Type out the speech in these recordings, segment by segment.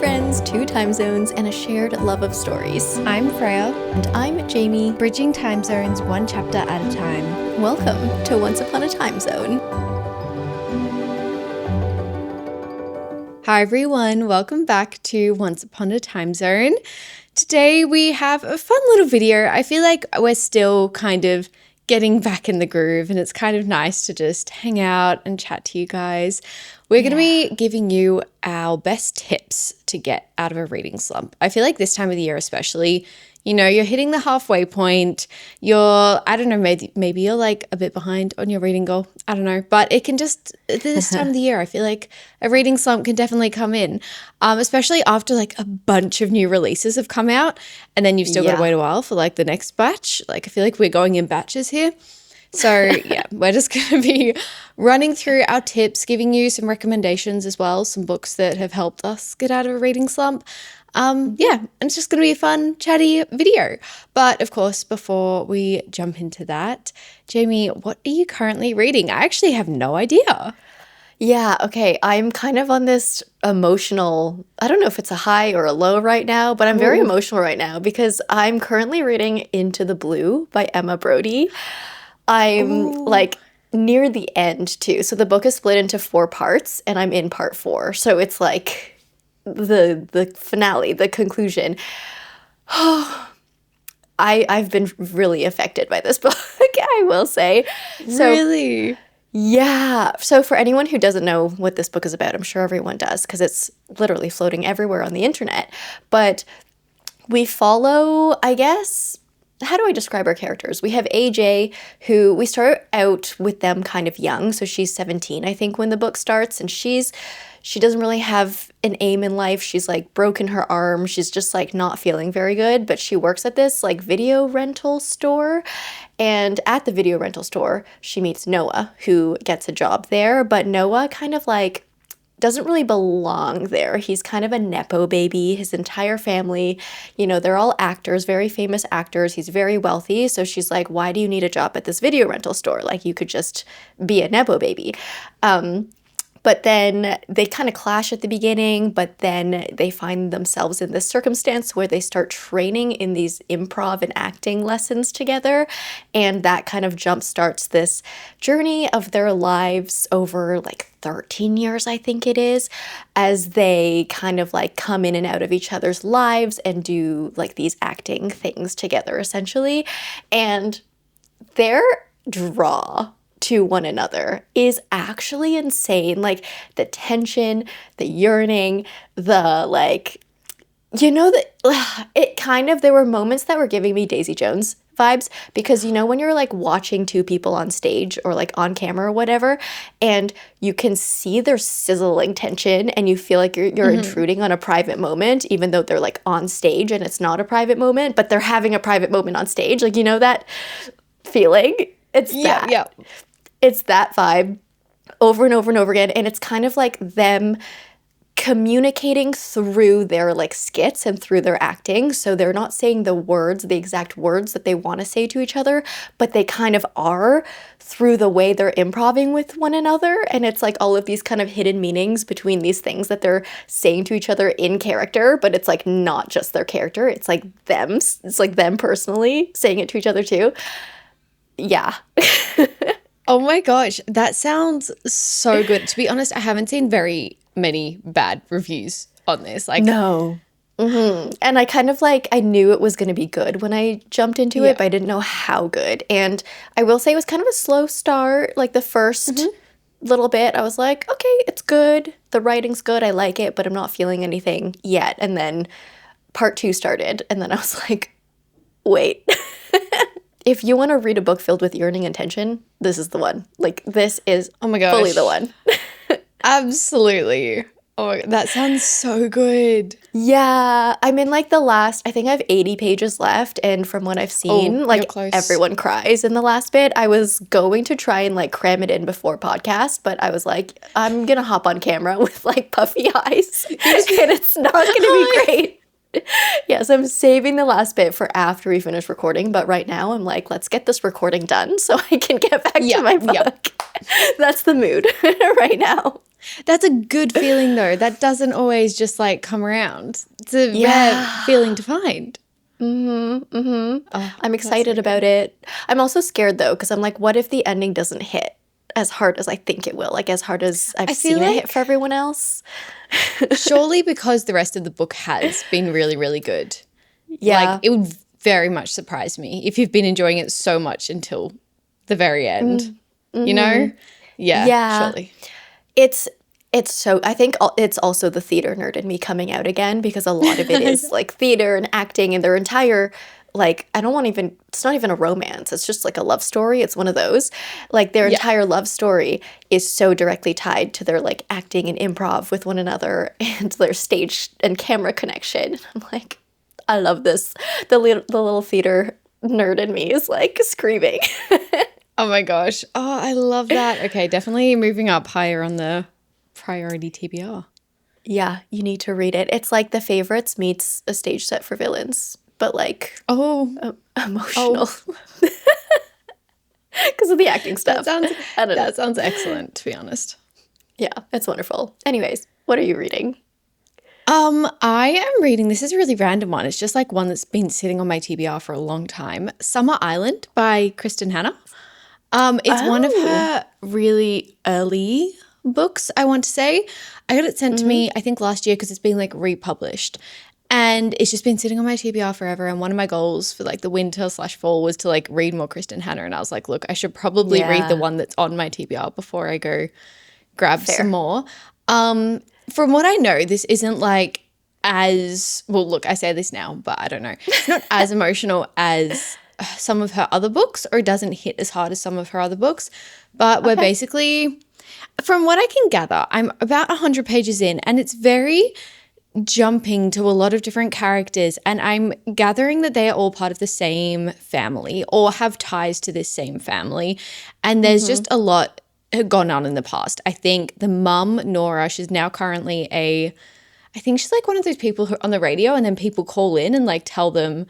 friends, 2 time zones, and a shared love of stories. I'm Freya. And I'm Jamie. Bridging time zones 1 chapter at a time. Welcome to Once Upon a Time Zone. Hi everyone, welcome back to Once Upon a Time Zone. Today we have a fun little video. I feel like we're still kind of getting back in the groove and it's kind of nice to just hang out and chat to you guys. We're going to be giving you our best tips to get out of a reading slump. I feel like this time of the year especially, you know, you're hitting the halfway point. I don't know, maybe you're like a bit behind on your reading goal. I don't know. But it can just, this time of the year, I feel like a reading slump can definitely come in, especially after like a bunch of new releases have come out and then you've still got to wait a while for like the next batch. Like I feel like we're going in batches here. So yeah, we're just going to be running through our tips, giving you some recommendations as well, some books that have helped us get out of a reading slump. And it's just going to be a fun, chatty video. But of course, before we jump into that, Jamie, what are you currently reading? I actually have no idea. Yeah, okay. I'm kind of on this emotional, I don't know if it's a high or a low right now, but I'm very emotional right now because I'm currently reading Into the Blue by Brodie. I'm like near the end too. So the book is split into 4 parts and I'm in part 4. So it's like the finale, the conclusion. I've been really affected by this book, I will say. So, really? Yeah. So for anyone who doesn't know what this book is about, I'm sure everyone does because it's literally floating everywhere on the internet. But we follow, I guess, how do I describe our characters? We have AJ, who we start out with them kind of young. So she's 17, I think, when the book starts. And she doesn't really have an aim in life. She's like broken her arm. She's just like not feeling very good. But she works at this like video rental store. And at the video rental store, she meets Noah, who gets a job there. But Noah kind of like doesn't really belong there. He's kind of a nepo baby. His entire family, you know, they're all actors, very famous actors. He's very wealthy. So she's like, why do you need a job at this video rental store? Like you could just be a nepo baby. But then they kind of clash at the beginning, but then they find themselves in this circumstance where they start training in these improv and acting lessons together. And that kind of jumpstarts this journey of their lives over like 13 years, I think it is, as they kind of like come in and out of each other's lives and do like these acting things together, essentially. And their draw to one another is actually insane. Like the tension, the yearning, the like, you know, that it kind of, there were moments that were giving me Daisy Jones vibes because, you know, when you're like watching 2 people on stage or like on camera or whatever, and you can see their sizzling tension and you feel like you're intruding on a private moment, even though they're like on stage and it's not a private moment, but they're having a private moment on stage. Like, you know, that feeling? It's that. Yeah. It's that vibe over and over and over again. And it's kind of like them communicating through their like skits and through their acting. So they're not saying the exact words that they want to say to each other, but they kind of are through the way they're improving with one another. And it's like all of these kind of hidden meanings between these things that they're saying to each other in character, but it's like not just their character. It's like them. It's like them personally saying it to each other too. Yeah. Oh my gosh, that sounds so good. To be honest, I haven't seen very many bad reviews on this. Like, no. Mm-hmm. And I kind of like, I knew it was going to be good when I jumped into it, but I didn't know how good. And I will say it was kind of a slow start. Like the first little bit, I was like, okay, it's good. The writing's good. I like it, but I'm not feeling anything yet. And then part 2 started. And then I was like, wait. If you want to read a book filled with yearning and tension, this is the one. Like, this is fully the one. Absolutely. Oh my God, that sounds so good. Yeah. I'm in like the last, I think I have 80 pages left. And from what I've seen, like everyone cries in the last bit. I was going to try and like cram it in before podcast, but I was like, I'm going to hop on camera with like puffy eyes and it's not going to be great. Yes, I'm saving the last bit for after we finish recording, but right now I'm like, let's get this recording done so I can get back to my book. That's the mood right now. That's a good feeling though. That doesn't always just like come around. It's a Yeah. rare feeling to find. I'm excited about it. I'm also scared though, because I'm like, what if the ending doesn't hit as hard as I think it will? Like as hard as I've feel seen it like- hit for everyone else. Surely because the rest of the book has been really, really good. Yeah. Like it would very much surprise me if you've been enjoying it so much until the very end. You know? Yeah, surely. It's so, I think it's also the theater nerd in me coming out again, because a lot of it is like theater and acting and their entire, like, it's not even a romance. It's just like a love story. It's one of those. Like their entire love story is so directly tied to their like acting and improv with one another and their stage and camera connection. I'm like, I love this. The little theater nerd in me is like screaming. Oh my gosh. Oh, I love that. Okay, definitely moving up higher on the priority TBR. Yeah, you need to read it. It's like The Favorites meets a stage set for villains, but like emotional. Because of the acting stuff. That sounds excellent, to be honest. Yeah, it's wonderful. Anyways, what are you reading? I am reading, this is a really random one. It's just like one that's been sitting on my TBR for a long time. Summer Island by Kristin Hannah. It's one of her really early books, I want to say. I got it sent to me, I think last year, because it's been like republished. And it's just been sitting on my TBR forever. And one of my goals for like the winter/fall was to like read more Kristin Hannah. And I was like, look, I should probably read the one that's on my TBR before I go grab some more. From what I know, this isn't like as, well, look, I say this now, but I don't know. It's not as emotional as some of her other books, or it doesn't hit as hard as some of her other books. But we're basically, from what I can gather, I'm about 100 pages in, and it's very jumping to a lot of different characters, and I'm gathering that they are all part of the same family or have ties to this same family. And there's just a lot gone on in the past. I think the mum, Nora, she's now currently I think she's like one of those people who on the radio, and then people call in and like tell them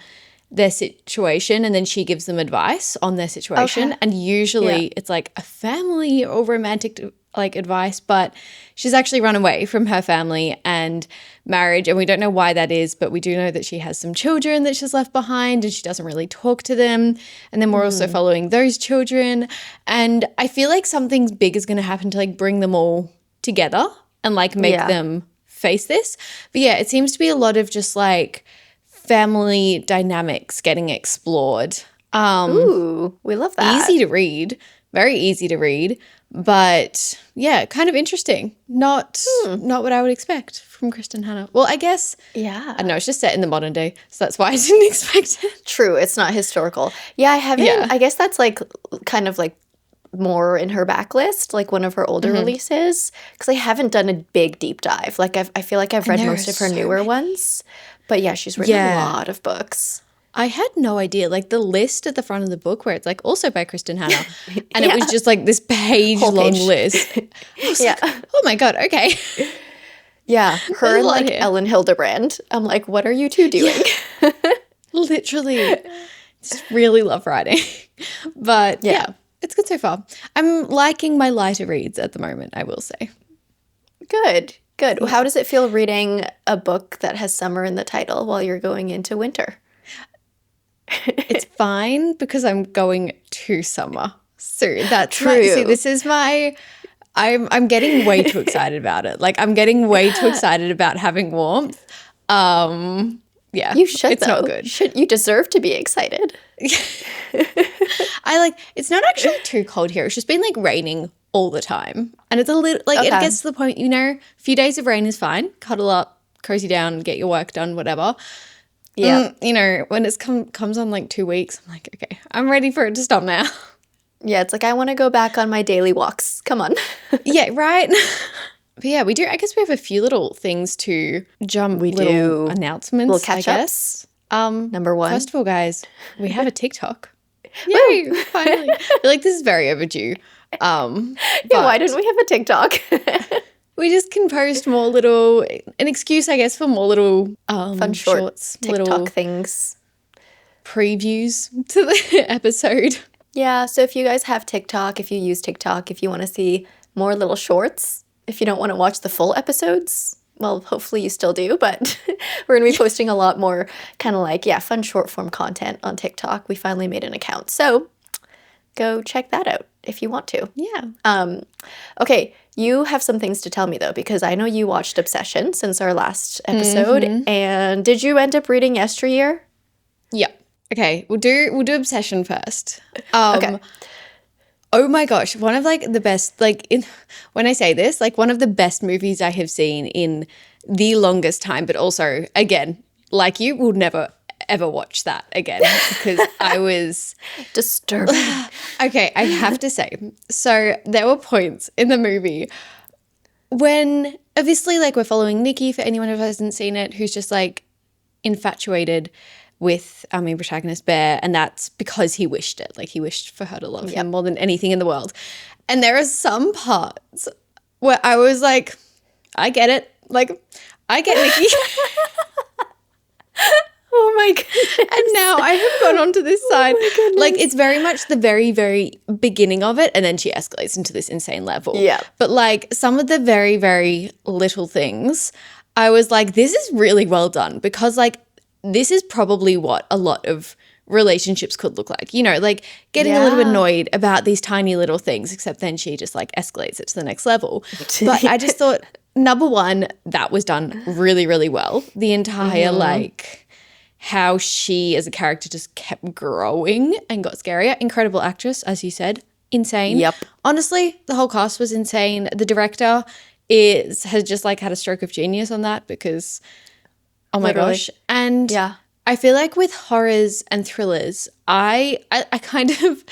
their situation, and then she gives them advice on their situation. And usually it's like a family or romantic like advice, but she's actually run away from her family and marriage, and we don't know why that is, but we do know that she has some children that she's left behind, and she doesn't really talk to them. And then we're also following those children, and I feel like something big is going to happen to like bring them all together and like make them face this. But yeah, it seems to be a lot of just like family dynamics getting explored. Ooh, we love that. Easy to read, very easy to read, but yeah, kind of interesting. Not what I would expect from Kristin Hannah. Well, I guess, I don't know, it's just set in the modern day, so that's why I didn't expect it. True, it's not historical. Yeah, I haven't, I guess that's like kind of like more in her backlist, like one of her older releases, because I haven't done a big deep dive. Like I feel like I've read most of her newer ones, but yeah, she's written a lot of books. I had no idea, like the list at the front of the book where it's like also by Kristin Hannah, and it was just like this page-long list. I was like, oh my God, okay. Yeah, her and like Ellen Hildebrand. I'm like, what are you two doing? Literally. Just really love writing. But yeah, it's good so far. I'm liking my lighter reads at the moment, I will say. Good. How does it feel reading a book that has summer in the title while you're going into winter? It's fine because I'm going to summer. So that's True. See, this is my I'm getting way too excited about it. Like I'm getting way too excited about having warmth. Yeah. You should, it's though. not good. You deserve to be excited. It's not actually too cold here. It's just been like raining all the time. And it's a little like it gets to the point, you know, a few days of rain is fine. Cuddle up, cozy down, get your work done, whatever. Yeah. You know, when it's comes on like 2 weeks, I'm like, okay, I'm ready for it to stop now. Yeah, it's like I want to go back on my daily walks. Come on. Yeah, right. But yeah, we do. I guess we have a few little things to jump. We do announcements. Little catch-ups. I guess. Number one. First of all, guys, we have a TikTok. Yay! Finally, I feel like this is very overdue. Why didn't we have a TikTok? We just can post more little, an excuse, I guess, for more little fun shorts, TikTok little things, previews to the episode. Yeah. So if you guys have TikTok, if you use TikTok, if you want to see more little shorts, if you don't want to watch the full episodes, well, hopefully you still do, but we're going to be posting a lot more kind of like, fun short form content on TikTok. We finally made an account. So go check that out if you want to. Yeah. Okay, you have some things to tell me though, because I know you watched Obsession since our last episode. And did you end up reading Yesteryear? Yeah. Okay, we'll do Obsession first. Okay. Oh my gosh, one of like the best, like when I say this, like one of the best movies I have seen in the longest time, but also again, like you will never ever watch that again because I was disturbing. Okay, I have to say, so there were points in the movie when obviously like we're following Nikki, for anyone who hasn't seen it, who's just like infatuated with our main protagonist, Bear, and that's because he wished it. Like he wished for her to love him more than anything in the world. And there are some parts where I was like, I get it. Like, I get Nikki. Oh my goodness. And now I have gone onto this side. Like it's very much the very, very beginning of it, and then she escalates into this insane level. Yeah. But like some of the very, very little things, I was like, this is really well done because like this is probably what a lot of relationships could look like, you know, like getting a little bit annoyed about these tiny little things, except then she just like escalates it to the next level. But I just thought, number one, that was done really, really well. The entire like how she as a character just kept growing and got scarier. Incredible actress, as you said. Insane. Yep. Honestly, the whole cast was insane. The director has just like had a stroke of genius on that because oh my gosh. And I feel like with horrors and thrillers, I kind of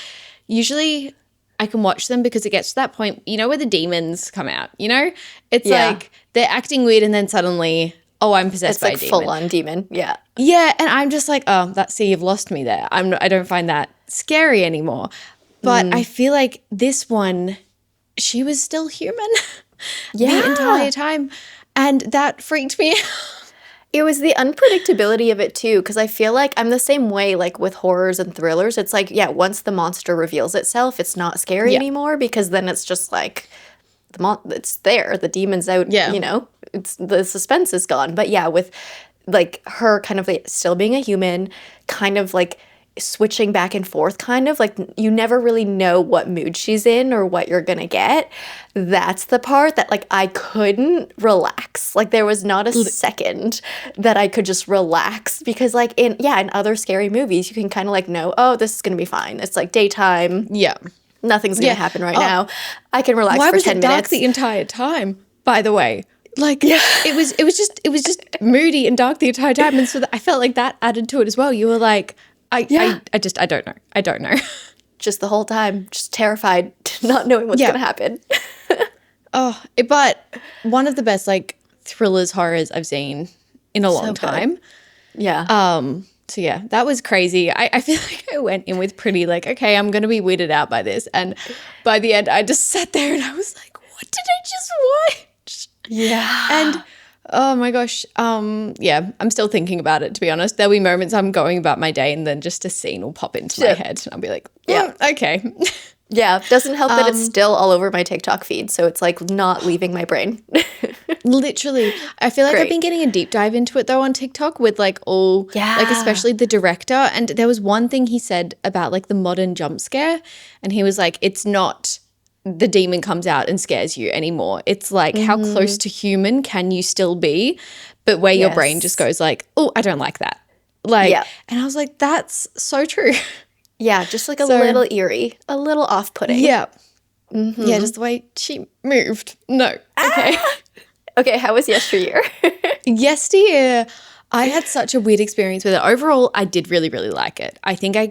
usually I can watch them because it gets to that point, you know, where the demons come out, you know? It's like they're acting weird and then suddenly, oh, I'm possessed by a demon. It's like full-on demon, yeah. Yeah, and I'm just like, oh, you've lost me there. I don't find that scary anymore. But I feel like this one, she was still human the entire time. And that freaked me out. It was the unpredictability of it too, because I feel like I'm the same way like with horrors and thrillers. It's like, once the monster reveals itself, it's not scary anymore because then it's just like it's there, the demon's out, you know, it's the suspense is gone. But with like her kind of like still being a human, kind of like switching back and forth, kind of like you never really know what mood she's in or what you're gonna get. That's the part that like I couldn't relax. Like there was not a second that I could just relax because like in other scary movies you can kind of like know, oh, this is gonna be fine. It's like daytime. Yeah. Nothing's gonna happen right now. I can relax for 10 minutes. Why was it dark the entire time, by the way? Like it was just moody and dark the entire time, and so I felt like that added to it as well. You were like, I don't know. Just the whole time, just terrified, not knowing what's gonna happen. But one of the best like thrillers, horrors I've seen in a long time. Yeah. So that was crazy. I feel like I went in with pretty like, okay, I'm gonna be weirded out by this, and by the end I just sat there and I was like, what did I just watch? Yeah. And oh my gosh, I'm still thinking about it, to be honest. There'll be moments I'm going about my day and then just a scene will pop into my head and I'll be like, okay. Yeah, doesn't help that it's still all over my TikTok feed, so it's like not leaving my brain. Literally. I feel like I've been getting a deep dive into it though on TikTok with like like especially the director, and there was one thing he said about like the modern jump scare, and he was like, it's not the demon comes out and scares you anymore. It's like how close to human can you still be, but where your brain just goes like, oh, I don't like that. Like, and I was like, that's so true. Yeah, just like a little eerie, a little off-putting. Yeah. Mm-hmm. Yeah, just the way she moved. No. Okay. Okay, how was Yesteryear? Yesteryear, I had such a weird experience with it. Overall, I did really, really like it. I think I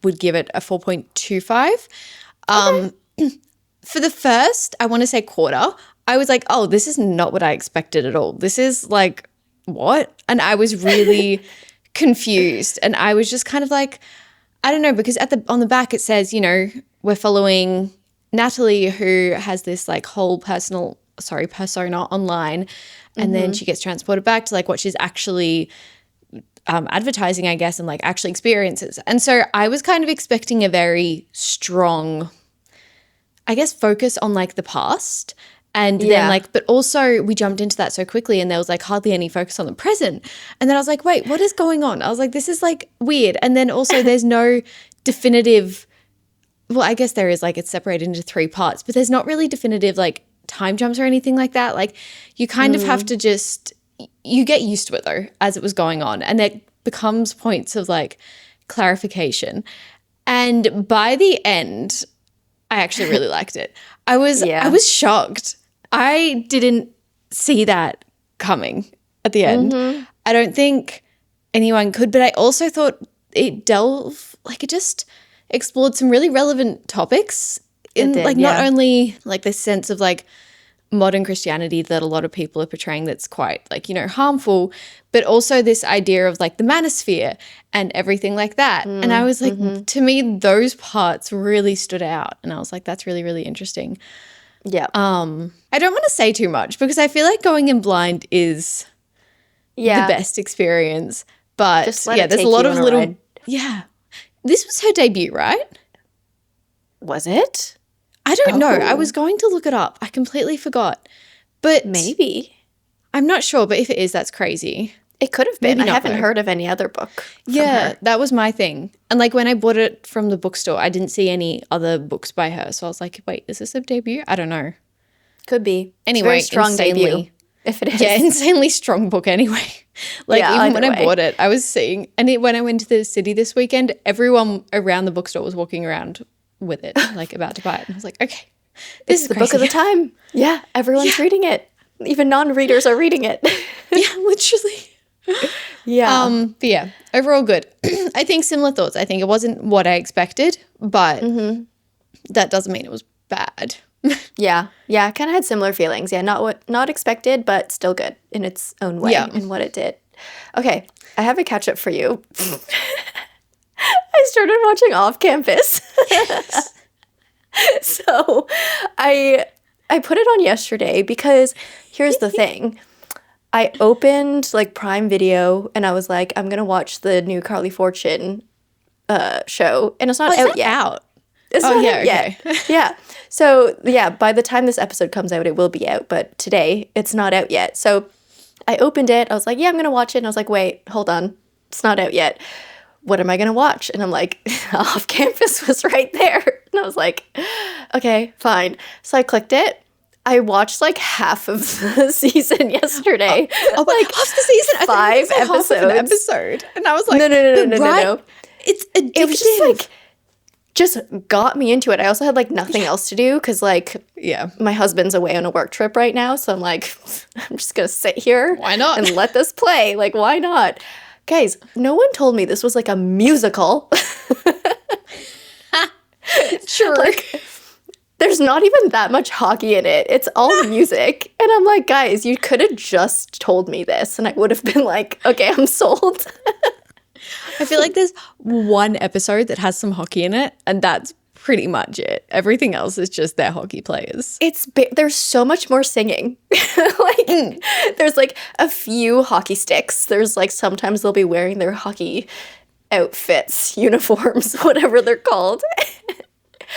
would give it a 4.25. For the first, I want to say quarter, I was like, oh, this is not what I expected at all. This is like, what? And I was really confused. And I was just kind of like, I don't know, because on the back it says, you know, we're following Natalie, who has this like whole persona online, and then she gets transported back to like what she's actually advertising, I guess, and like actually experiences. And so I was kind of expecting a very strong, I guess, focus on like the past And then Yeah. like, but also we jumped into that so quickly and there was like hardly any focus on the present. And then I was like, wait, what is going on? I was like, this is like weird. And then also there's no definitive, well, I guess there is, like, it's separated into 3 parts, but there's not really definitive like time jumps or anything like that. Like you kind of have to just, you get used to it though as it was going on. And there becomes points of like clarification. And by the end, I actually really liked it. I was shocked. I didn't see that coming at the end. I don't think anyone could, but I also thought it just explored some really relevant topics in not only like the sense of like modern Christianity that a lot of people are portraying that's quite like, you know, harmful, but also this idea of like the manosphere and everything like that. And I was like, to me, those parts really stood out. And I was like, that's really, really interesting. Yeah. I don't want to say too much because I feel like going in blind is the best experience. But there's a lot of little ride. Yeah. This was her debut, right? Was it? I don't know. I was going to look it up. I completely forgot. But maybe. I'm not sure, but if it is, that's crazy. It could have been. Maybe I not, haven't though. heard of any other book. Yeah, that was my thing. And like when I bought it from the bookstore, I didn't see any other books by her. So I was like, wait, is this a debut? I don't know. Could be. Anyway, it's a very strong debut. If it is. Yeah, insanely strong book anyway. Like even when I bought it, I was seeing, and when I went to the city this weekend, everyone around the bookstore was walking around with it, like about to buy it. And I was like, okay, this is the crazy. book of the time. Yeah, everyone's reading it. Even non-readers are reading it. Yeah, literally. Yeah. But yeah, overall good. I think similar thoughts. I think it wasn't what I expected, but that doesn't mean it was bad. Yeah, I kind of had similar feelings. Yeah, not expected, but still good in its own way in what it did. Okay, I have a catch up for you. I started watching Off Campus. So I put it on yesterday because here's the thing. I opened like Prime Video and I was like, I'm gonna watch the new Carly Fortune show, and it's not out yet. It's not out yet. Yeah. So yeah, by the time this episode comes out, it will be out. But today, it's not out yet. So I opened it. I was like, yeah, I'm gonna watch it. And I was like, wait, hold on, it's not out yet. What am I gonna watch? And I'm like, Off Campus was right there. And I was like, okay, fine. So I clicked it. I watched like half of the season yesterday. Like half the season? 5 episodes. Half of an episode. And I was like, no. It's addictive. It was just got me into it. I also had like nothing else to do because like my husband's away on a work trip right now. So I'm like, I'm just going to sit here. Why not? And let this play. Like, why not? Guys, no one told me this was like a musical. Sure. Like, there's not even that much hockey in it. It's all music. And I'm like, guys, you could have just told me this. And I would have been like, okay, I'm sold. I feel like there's one episode that has some hockey in it, and that's pretty much it. Everything else is just their hockey players. There's so much more singing. There's like a few hockey sticks. There's like sometimes they'll be wearing their hockey outfits, uniforms, whatever they're called.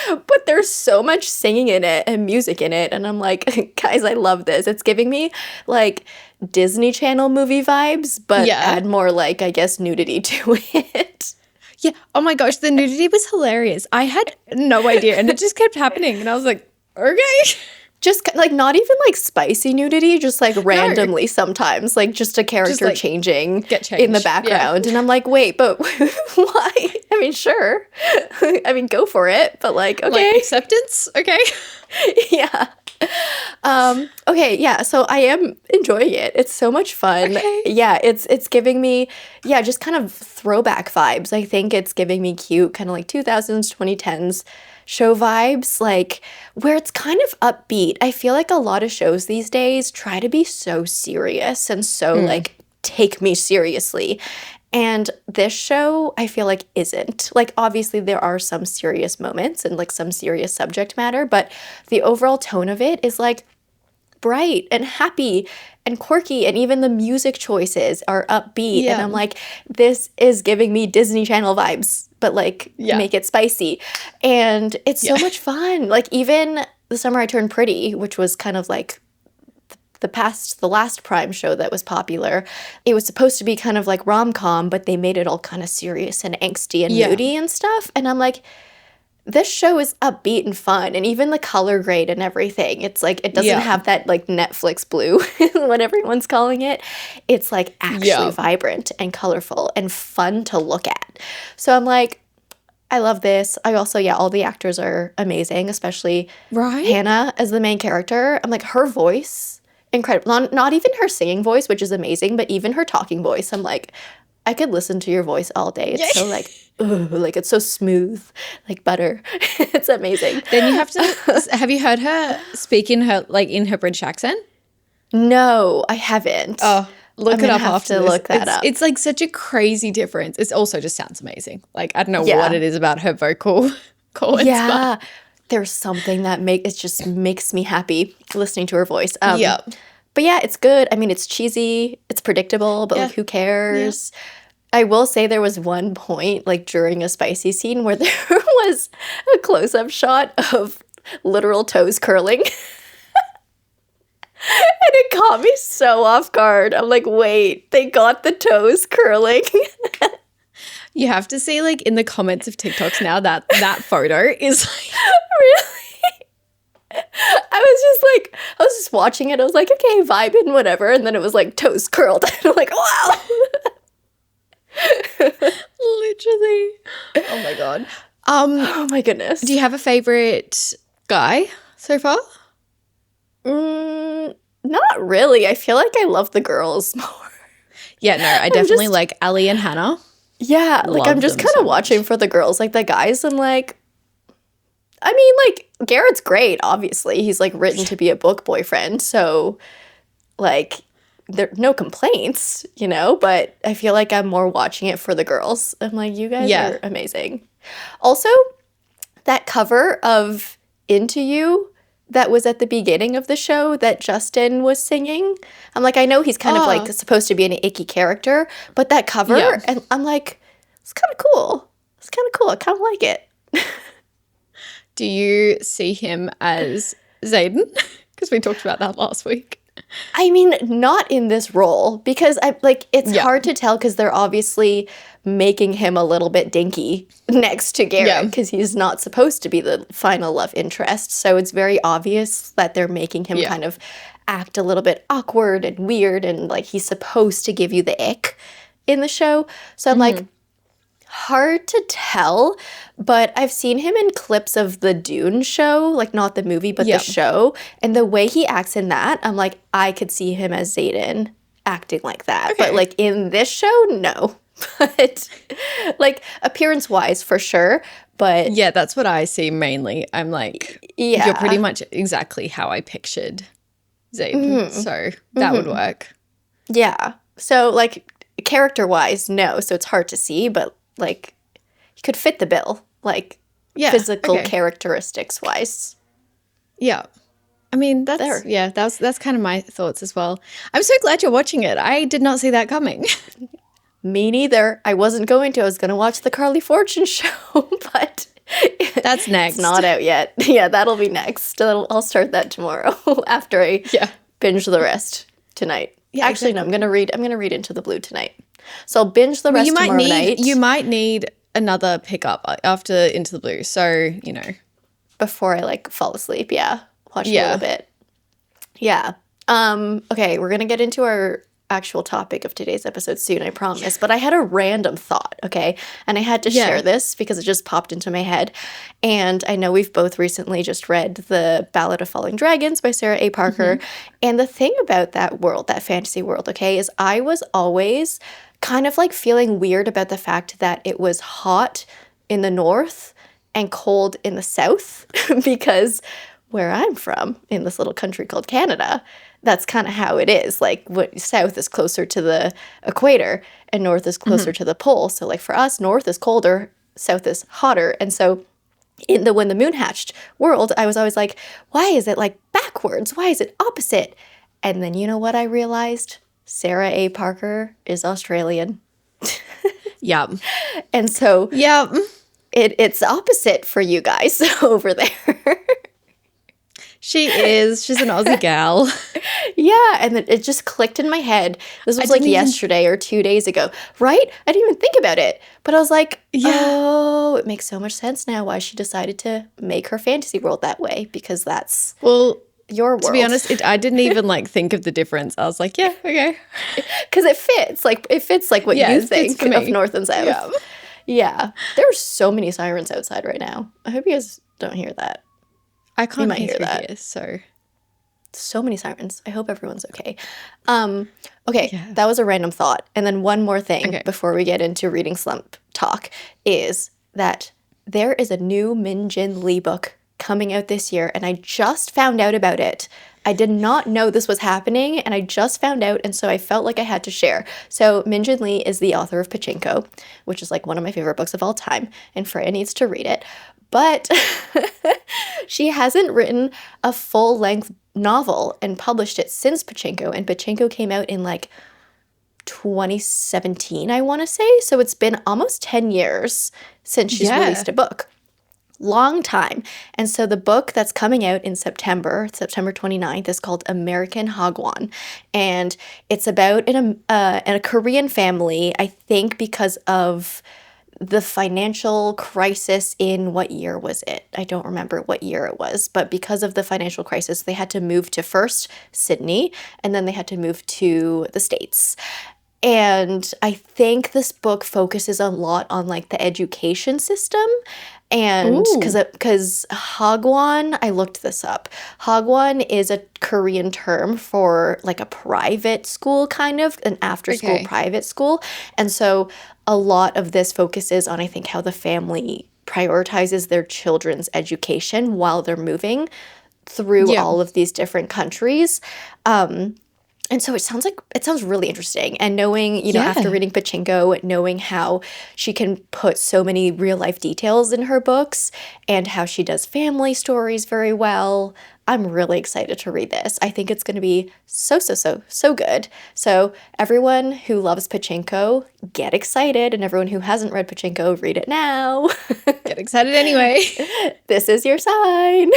But there's so much singing in it and music in it. And I'm like, guys, I love this. It's giving me like Disney Channel movie vibes, but add more like, I guess, nudity to it. Yeah. Oh my gosh, the nudity was hilarious. I had no idea. And it just kept happening. And I was like, okay. Just like not even like spicy nudity, just like randomly sometimes, like just a character just, like, changing in the background. Yeah. And I'm like, wait, but why? I mean, sure. I mean, go for it. But like, okay. Like acceptance? Okay. Yeah. Okay, yeah, so I am enjoying it. It's so much fun. Okay. Yeah, it's giving me, just kind of throwback vibes. I think it's giving me cute, kind of like 2000s, 2010s show vibes, like where it's kind of upbeat. I feel like a lot of shows these days try to be so serious and so like take me seriously. And this show, I feel like isn't. Like, obviously, there are some serious moments and, like, some serious subject matter, but the overall tone of it is, like, bright and happy and quirky, and even the music choices are upbeat. And I'm like, this is giving me Disney Channel vibes, but, like, make it spicy. And it's so much fun. Like, even The Summer I Turned Pretty, which was kind of like the last Prime show that was popular. It was supposed to be kind of like rom-com, but they made it all kind of serious and angsty and moody and stuff. And I'm like, this show is upbeat and fun, and even the color grade and everything. It's like, it doesn't have that like Netflix blue, what everyone's calling it. It's like actually vibrant and colorful and fun to look at. So I'm like, I love this. I also, all the actors are amazing, especially Hannah as the main character. I'm like, her voice, incredible. Not even her singing voice, which is amazing, but even her talking voice. I'm like, I could listen to your voice all day. It's so like, ugh, like it's so smooth, like butter. It's amazing. Then you have to, have you heard her speak in her British accent? No, I haven't. Oh, look it up after this. Look that up. It's like such a crazy difference. It also just sounds amazing. Like, I don't know what it is about her vocal cords. Yeah. There's something that just makes me happy listening to her voice. But yeah, it's good. I mean, it's cheesy, it's predictable, but like, who cares? I will say there was one point, like during a spicy scene, where there was a close-up shot of literal toes curling. And it caught me so off guard. I'm like, wait, they got the toes curling. You have to see, like, in the comments of TikToks now that photo is like... Really? I was just watching it. I was like, okay, vibing, whatever. And then it was like toes curled. And I'm like, wow. Literally. Oh my God. Oh my goodness. Do you have a favorite guy so far? Not really. I feel like I love the girls more. Yeah, no, I definitely like Elle and Hannah. Yeah, like I'm just kind of watching for the girls. Like the guys, I'm like, I mean, like Garrett's great, obviously. He's like written to be a book boyfriend. So like there no complaints, you know, but I feel like I'm more watching it for the girls. I'm like, you guys are amazing. Also, that cover of Into You that was at the beginning of the show that Justin was singing. I'm like, I know he's kind of like supposed to be an icky character, but that cover, and I'm like, it's kind of cool. It's kind of cool. I kind of like it. Do you see him as Xaden? Because we talked about that last week. I mean, not in this role, because it's hard to tell because they're obviously making him a little bit dinky next to Garrett because he's not supposed to be the final love interest. So it's very obvious that they're making him kind of act a little bit awkward and weird, and like he's supposed to give you the ick in the show. So I'm like, hard to tell, but I've seen him in clips of the Dune show, like not the movie, but the show. And the way he acts in that, I'm like, I could see him as Xaden acting like that. Okay. But like in this show, no. But like appearance-wise, for sure. But yeah, that's what I see mainly. I'm like, you're pretty much exactly how I pictured Xaden. So that would work. Yeah. So like character-wise, no. So it's hard to see, but like he could fit the bill, like physical characteristics wise. Yeah. I mean, that's kind of my thoughts as well. I'm so glad you're watching it. I did not see that coming. Me neither. I wasn't going to. I was going to watch the Carly Fortune show, but that's next. It's not out yet. Yeah, that'll be next. I'll start that tomorrow after I binge the rest tonight. Yeah, actually, no, I'm gonna read Into the Blue tonight. So I'll binge the rest tomorrow night. You might need another pickup after Into the Blue. So, you know. Before I like fall asleep, watch a little bit. Yeah. Okay, we're gonna get into our actual topic of today's episode soon, I promise. But I had a random thought, okay? And I had to share this because it just popped into my head. And I know we've both recently just read the Ballad of Falling Dragons by Sarah A. Parker. And the thing about that world, that fantasy world, okay, is I was always kind of like feeling weird about the fact that it was hot in the north and cold in the south because where I'm from, in this little country called Canada, that's kind of how it is. Like, south is closer to the equator and north is closer to the pole. So, like, for us, north is colder, south is hotter. And so, in the When the Moon Hatched world, I was always like, why is it, like, backwards? Why is it opposite? And then, you know what I realized? Sarah A. Parker is Australian. Yep. And so, it's opposite for you guys over there. She is. She's an Aussie gal. Yeah, and then it just clicked in my head. This was like didn't even- yesterday or 2 days ago, right? I didn't even think about it. But I was like, oh, it makes so much sense now why she decided to make her fantasy world that way, because that's Well, your world. to be honest, I didn't even like think of the difference. I was like, yeah, okay. Because it fits like what Yeah, you it fits think for of me. North and South. Yeah. Yeah. There are so many sirens outside right now. I hope you guys don't hear that. I can't might hear hear through that. here, so. So many sirens. I hope everyone's okay. Okay, Yeah. that was a random thought. And then one more thing Okay. before we get into reading slump talk is that there is a new Jin Lee book coming out this year, and I just found out about it. I did not know this was happening, and I just found out, and so I felt like I had to share. So Jin Lee is the author of Pachinko, which is like one of my favorite books of all time, and Freya needs to read it. But she hasn't written a full-length novel and published it since Pachinko, and Pachinko came out in like 2017, I want to say. So it's been almost 10 years since she's Yeah. released a book. Long time. And so the book that's coming out in September 29th, is called American Hagwon. And it's about a Korean family, I think because of the financial crisis in what year was it? I don't remember what year it was, but because of the financial crisis, they had to move to first Sydney, and then they had to move to the States. And I think this book focuses a lot on like the education system. And Ooh. because Hagwon, I looked this up. Hagwon is a Korean term for like a private school, kind of an after school Okay. private school. And so a lot of this focuses on, I think, how the family prioritizes their children's education while they're moving through Yeah. all of these different countries. And so it sounds really interesting. And knowing, Yeah. after reading Pachinko, knowing how she can put so many real life details in her books and how she does family stories very well, I'm really excited to read this. I think it's going to be so good. So everyone who loves Pachinko, get excited. And everyone who hasn't read Pachinko, read it now. Get excited anyway. This is your sign.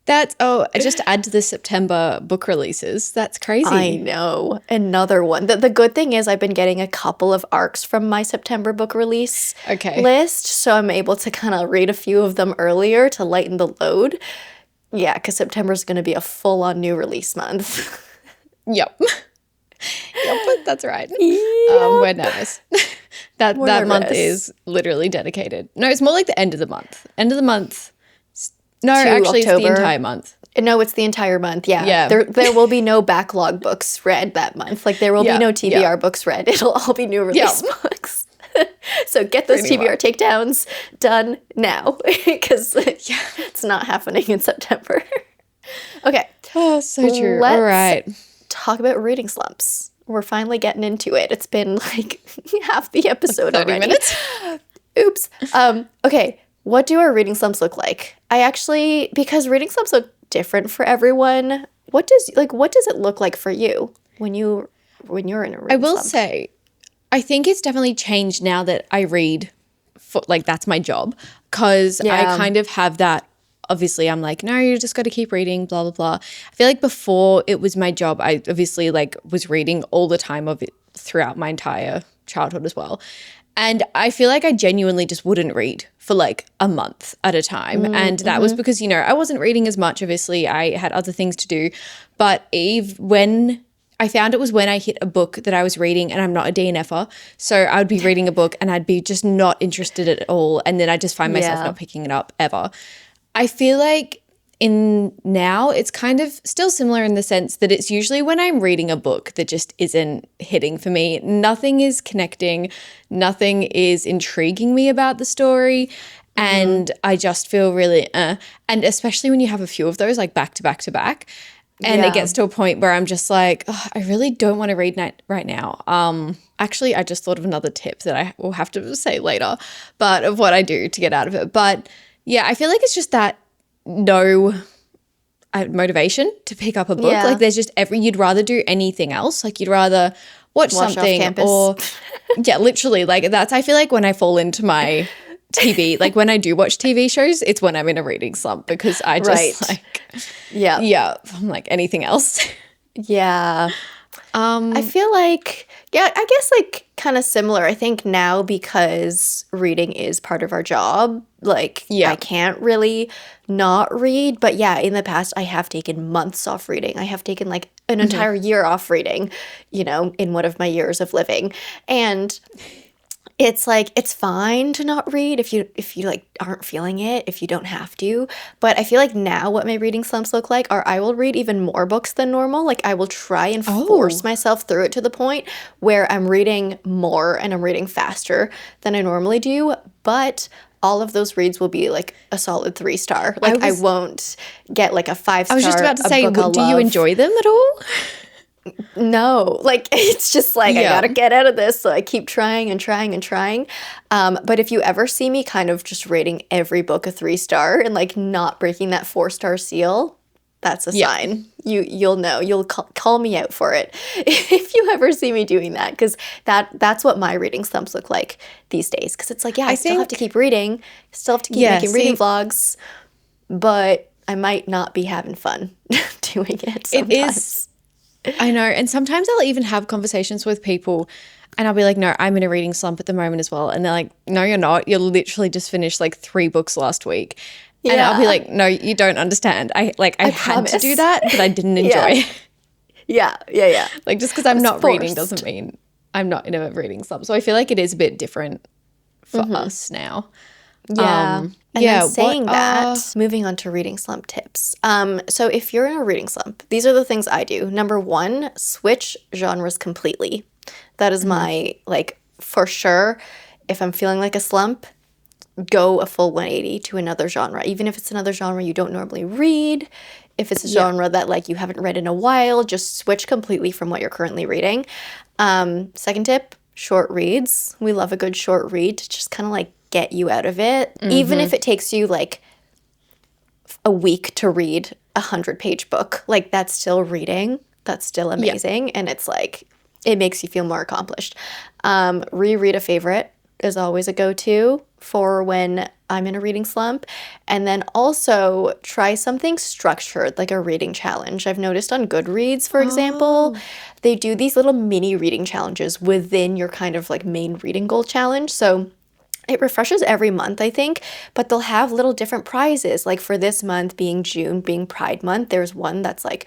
Just to add to the September book releases. That's crazy. I know. Another one. The good thing is I've been getting a couple of arcs from my September book release Okay. list, so I'm able to kind of read a few of them earlier to lighten the load. Yeah, because September is going to be a full-on new release month. Yep. Yep, that's right. Yeah. We're nervous. That month nervous. is literally dedicated. No, it's more like the end of the month. End of the month. No, To actually, it's October. the entire month. No, it's the entire month. Yeah. Yeah. There will be no backlog books read that month. Like there will Yeah, be no TBR yeah. books read. It'll all be new release books. So get those Pretty TBR much. takedowns done now because it's not happening in September. Okay. Oh, so true. Let's All right. talk about reading slumps. We're finally getting into it. It's been like half the episode 30 already. minutes? Oops. Okay. What do our reading slumps look like? Because reading slumps look different for everyone. What does it look like for you when you're in a reading I will slump? say, I think it's definitely changed now that I read, that's my job, because Yeah. I kind of have that. Obviously, I'm like, no, you just got to keep reading, blah, blah, blah. I feel like before it was my job, I obviously was reading all the time of it throughout my entire childhood as well. And I feel like I genuinely just wouldn't read for like a month at a time. And that was because, I wasn't reading as much. Obviously, I had other things to do. But when I found it was when I hit a book that I was reading, and I'm not a DNFer. So I would be reading a book and I'd be just not interested at all. And then I just find myself Yeah. not picking it up ever. I feel like now it's kind of still similar in the sense that it's usually when I'm reading a book that just isn't hitting for me. Nothing is connecting, nothing is intriguing me about the story, and I just feel really and especially when you have a few of those like back to back to back, and Yeah. it gets to a point where I'm just like, oh, I really don't want to read right now. Actually, I just thought of another tip that I will have to say later, but of what I do to get out of it. But yeah, I feel like it's just that no motivation to pick up a book. Yeah. Like there's just you'd rather do anything else. Like you'd rather watch Wash off something campus. or yeah, literally like I feel like when I fall into my TV, like when I do watch TV shows, it's when I'm in a reading slump because I just yeah, I'm like anything else. Yeah. I feel like, yeah, I guess like kind of similar. I think now because reading is part of our job, like I can't really not read. But yeah, in the past, I have taken months off reading. I have taken like an entire year off reading, you know, in one of my years of living. And it's like it's fine to not read if you like aren't feeling it, if you don't have to. But I feel like now what my reading slumps look like are I will read even more books than normal. Like I will try and force myself through it to the point where I'm reading more and I'm reading faster than I normally do. But all of those reads will be like a solid 3-star. Like I won't get like a 5-star. I was just about to say, do you enjoy them at all? No, like it's just like I gotta get out of this, so I keep trying and trying and trying. But if you ever see me kind of just rating every book a 3-star and like not breaking that 4-star seal, that's a sign. You'll know. You'll call me out for it if you ever see me doing that, because that's what my reading slumps look like these days. Because it's like, I still have to keep reading, still have to keep making reading vlogs, but I might not be having fun doing it sometimes. It is. I know. And sometimes I'll even have conversations with people and I'll be like, no, I'm in a reading slump at the moment as well. And they're like, no, you're not. You literally just finished like 3 books last week. Yeah. And I'll be like, no, you don't understand. I had to do that, but I didn't enjoy it. Yeah. Like just because I'm not reading doesn't mean I'm not in a reading slump. So I feel like it is a bit different for us now. Yeah. And then saying that, moving on to reading slump tips. So if you're in a reading slump, these are the things I do. Number 1, switch genres completely. That is my, like, for sure, if I'm feeling like a slump, go a full 180 to another genre. Even if it's another genre you don't normally read, if it's a genre that, like, you haven't read in a while, just switch completely from what you're currently reading. Second tip, short reads. We love a good short read to just kind of, like, get you out of it, even if it takes you like a week to read a 100-page book. Like that's still reading, that's still amazing, and it's like it makes you feel more accomplished. Reread a favorite is always a go-to for when I'm in a reading slump. And then also try something structured, like a reading challenge. I've noticed on Goodreads, for example, they do these little mini reading challenges within your kind of like main reading goal challenge. So it refreshes every month, I think, but they'll have little different prizes. Like for this month being June, being Pride Month, there's one that's like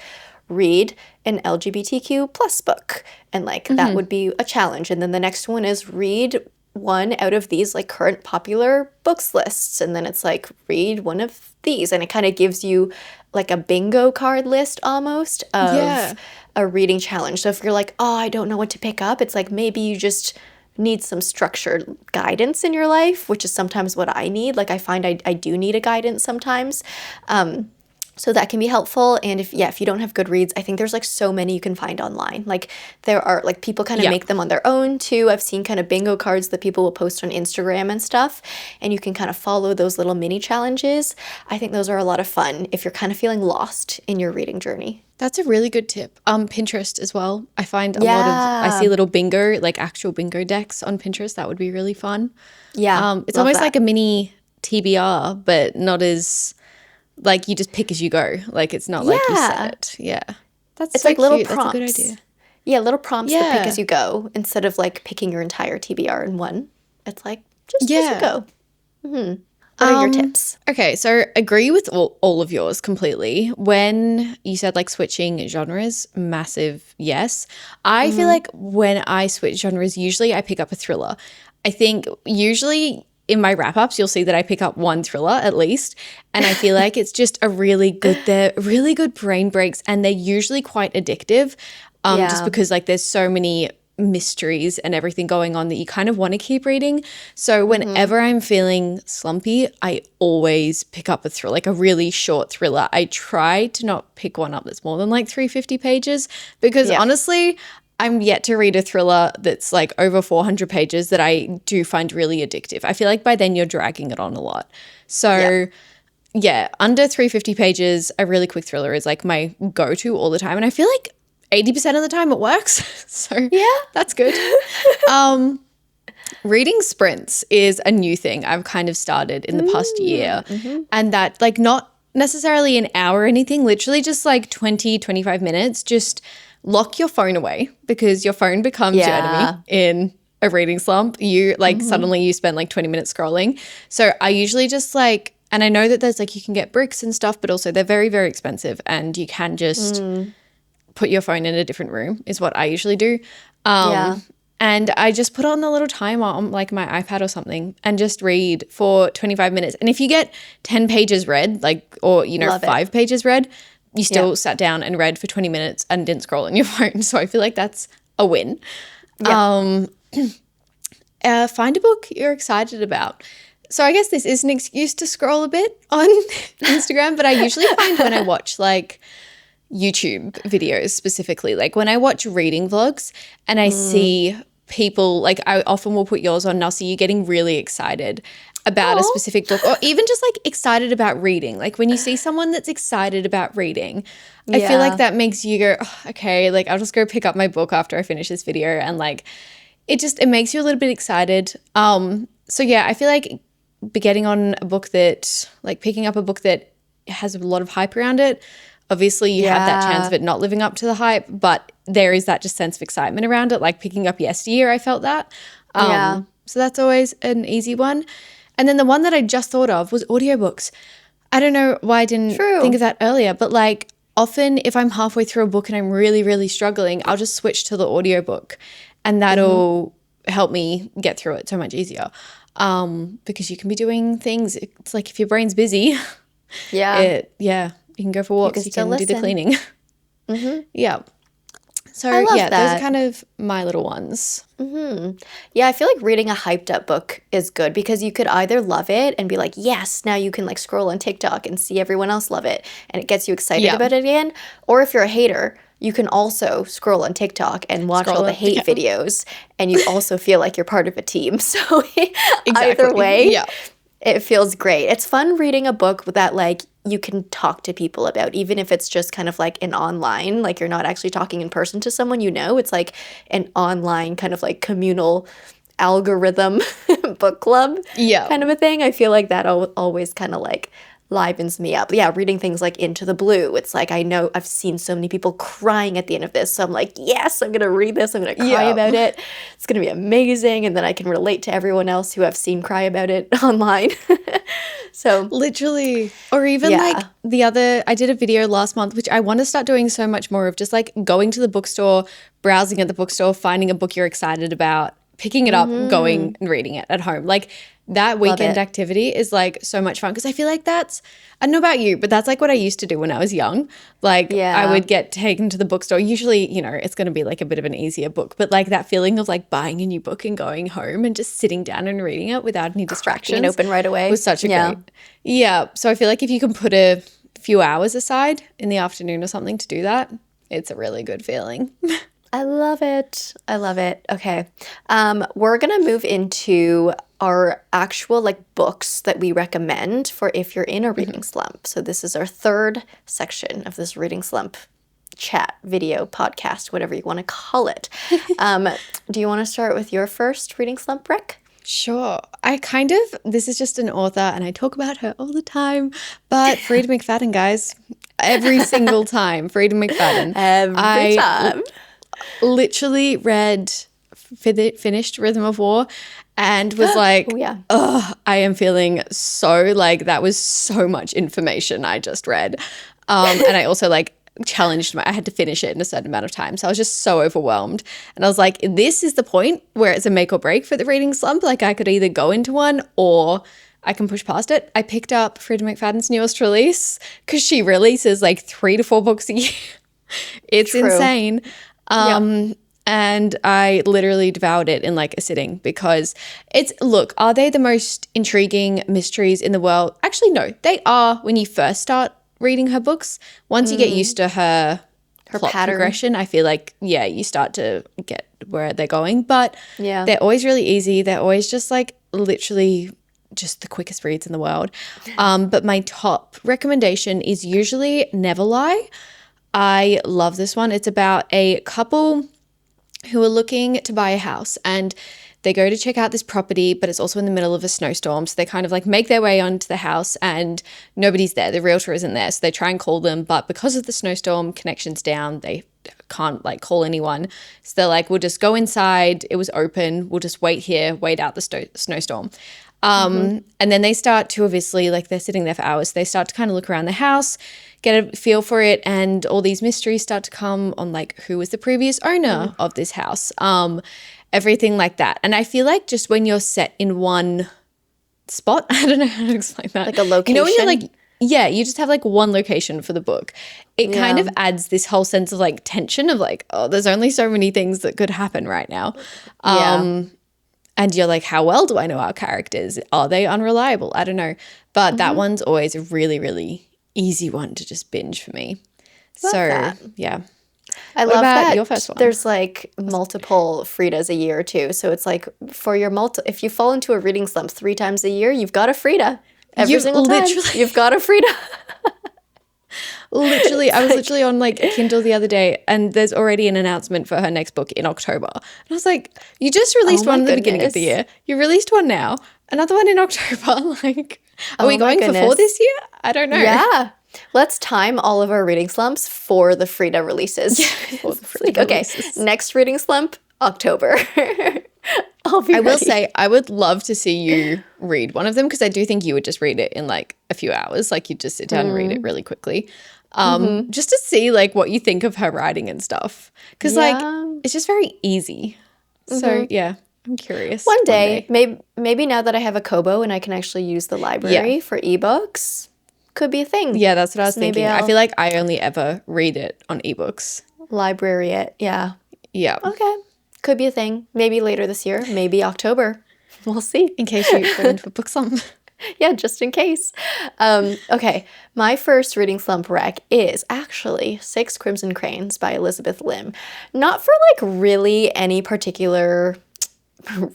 read an LGBTQ plus book. And like that would be a challenge. And then the next one is read one out of these like current popular books lists. And then it's like read one of these. And it kind of gives you like a bingo card list almost of a reading challenge. So if you're like, oh, I don't know what to pick up, it's like maybe you just need some structured guidance in your life, which is sometimes what I need. Like I find I do need a guidance sometimes. So that can be helpful. And if you don't have Goodreads, I think there's like so many you can find online. Like there are like people kind of make them on their own too. I've seen kind of bingo cards that people will post on Instagram and stuff. And you can kind of follow those little mini challenges. I think those are a lot of fun if you're kind of feeling lost in your reading journey. That's a really good tip. Pinterest as well. I find I see little bingo, like actual bingo decks on Pinterest. That would be really fun. Yeah. It's almost like a mini TBR, but not as like you just pick as you go. Like it's not like you set it. Yeah. It's so like little cute. prompts. That's a good idea. Yeah, little prompts to pick as you go instead of like picking your entire TBR in one. It's like just as you go. What are your tips? Okay, so agree with all of yours completely. When you said like switching genres, massive yes. I feel like when I switch genres, usually I pick up a thriller. I think usually in my wrap-ups, you'll see that I pick up one thriller at least, and I feel like it's just they're really good brain breaks, and they're usually quite addictive just because like there's so many mysteries and everything going on that you kind of want to keep reading. So whenever I'm feeling slumpy, I always pick up a thriller, like a really short thriller. I try to not pick one up that's more than like 350 pages because honestly, I'm yet to read a thriller that's like over 400 pages that I do find really addictive. I feel like by then you're dragging it on a lot. So under 350 pages, a really quick thriller is like my go-to all the time. And I feel like 80% of the time it works. So that's good. reading sprints is a new thing I've kind of started in the past year. And that like not necessarily an hour or anything, literally just like 20, 25 minutes, just lock your phone away because your phone becomes your enemy in a reading slump. You like suddenly you spend like 20 minutes scrolling. So I usually just like, and I know that there's like you can get bricks and stuff, but also they're very, very expensive and you can just put your phone in a different room is what I usually do. And I just put on the little timer on like my iPad or something and just read for 25 minutes. And if you get 10 pages read, like, or, you know, Love 5 pages read, you still sat down and read for 20 minutes and didn't scroll on your phone. So I feel like that's a win. Find a book you're excited about. So I guess this is an excuse to scroll a bit on Instagram, but I usually find when I watch like YouTube videos specifically, like when I watch reading vlogs and I see people, like I often will put yours on and I'll see you getting really excited about a specific book or even just like excited about reading. Like when you see someone that's excited about reading, I feel like that makes you go, oh, okay, like I'll just go pick up my book after I finish this video and like it makes you a little bit excited. So yeah, I feel like getting on a book that, like picking up a book that has a lot of hype around it, obviously you have that chance of it not living up to the hype, but there is that just sense of excitement around it. Like picking up Yesteryear, I felt that. So that's always an easy one. And then the one that I just thought of was audiobooks. I don't know why I didn't think of that earlier, but like often if I'm halfway through a book and I'm really, really struggling, I'll just switch to the audiobook and that'll help me get through it so much easier. Because you can be doing things. It's like if your brain's busy, you can go for walks, you can do the cleaning. Yeah. So yeah, those are kind of my little ones. Yeah, I feel like reading a hyped up book is good because you could either love it and be like, yes, now you can like scroll on TikTok and see everyone else love it and it gets you excited about it again. Or if you're a hater, you can also scroll on TikTok and watch all the hate videos and you also feel like you're part of a team. So either way, it feels great. It's fun reading a book that like you can talk to people about, even if it's just kind of like an online, like you're not actually talking in person to someone you know. It's like an online kind of like communal algorithm book club kind of a thing. I feel like that always kind of like livens me up. Yeah, reading things like Into the Blue. It's like I know I've seen so many people crying at the end of this. So I'm like, yes, I'm going to read this. I'm going to cry about it. It's going to be amazing. And then I can relate to everyone else who I've seen cry about it online. So literally. Or even like I did a video last month, which I want to start doing so much more of, just like going to the bookstore, browsing at the bookstore, finding a book you're excited about, picking it up, going and reading it at home. Like that weekend activity is like so much fun because I feel like that's, I don't know about you, but that's like what I used to do when I was young. Like I would get taken to the bookstore. Usually, you know, it's going to be like a bit of an easier book, but like that feeling of like buying a new book and going home and just sitting down and reading it without any distractions and open right away was such a great. Yeah. So I feel like if you can put a few hours aside in the afternoon or something to do that, it's a really good feeling. I love it. I love it. Okay. We're going to move into our actual like books that we recommend for if you're in a reading slump. So this is our third section of this reading slump chat, video, podcast, whatever you want to call it. Do you want to start with your first reading slump, Rick? Sure. This is just an author and I talk about her all the time, but Freida McFadden, guys, every single time, Freida McFadden. Every time. Literally finished Rhythm of War and was like, I am feeling so like that was so much information I just read. And I also like challenged I had to finish it in a certain amount of time. So I was just so overwhelmed. And I was like, this is the point where it's a make or break for the reading slump. Like I could either go into one or I can push past it. I picked up Freida McFadden's newest release because she releases like 3 to 4 books a year. It's insane. And I literally devoured it in like a sitting because are they the most intriguing mysteries in the world? Actually, no, they are when you first start reading her books. Once you get used to her plot pattern progression, I feel like, you start to get where they're going. But they're always really easy. They're always just like literally just the quickest reads in the world. But my top recommendation is usually Never Lie. I love this one. It's about a couple who are looking to buy a house, and they go to check out this property, but it's also in the middle of a snowstorm. So they kind of like make their way onto the house and nobody's there. The realtor isn't there. So they try and call them, but because of the snowstorm, connection's down. They can't like call anyone. So they're like, we'll just go inside. It was open. We'll just wait here, wait out the snowstorm. And then they start to obviously, like they're sitting there for hours. They start to kind of look around the house, get a feel for it, and all these mysteries start to come on, like who was the previous owner of this house, everything like that. And I feel like just when you're set in one spot, I don't know how to explain that. Like a location? You know when you're like, yeah, you just have like one location for the book. It kind of adds this whole sense of like tension of like, oh, there's only so many things that could happen right now. And you're like, how well do I know our characters? Are they unreliable? I don't know. But that one's always a really, really easy one to just binge for me. Love that. Yeah. I What love about that your first one? there's like multiple Fridas a year too. So it's like for your if you fall into a reading slump 3 times a year, you've got a Frida. Every single time, you've got a Frida. Literally, I was literally on like Kindle the other day and there's already an announcement for her next book in October. And I was like, you just released one at the beginning of the year. You released one now, another one in October. Like, are we going for 4 this year? I don't know. Yeah. Let's time all of our reading slumps for the Frida releases. For the Frida releases. Next reading slump, October. I'll be I will ready. say, I would love to see you read one of them because I do think you would just read it in like a few hours. Like you'd just sit down and read it really quickly. Just to see like what you think of her writing and stuff. Because like it's just very easy. So yeah, I'm curious. One day, maybe now that I have a Kobo and I can actually use the library for ebooks, could be a thing. Yeah, that's what I was Maybe thinking. I I'll feel like I only ever read it on ebooks. library it. Yeah. Yeah. Okay. Could be a thing. Maybe later this year. Maybe October. We'll see. In case you go into a book slump. Yeah, just in case. Okay, my first reading slump rec is actually 6 Crimson Cranes by Elizabeth Lim. Not for like really any particular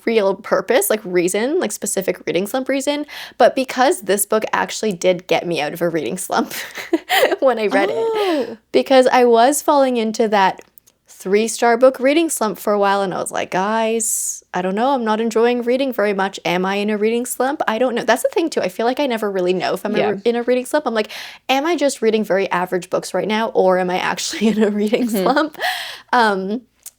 real purpose, like reason, like specific reading slump reason, but because this book actually did get me out of a reading slump when I read it. Because I was falling into that 3-star book reading slump for a while and I was like, guys, I don't know, I'm not enjoying reading very much. Am I in a reading slump? I don't know. That's the thing too. I feel like I never really know if I'm in a reading slump. I'm like, am I just reading very average books right now or am I actually in a reading slump?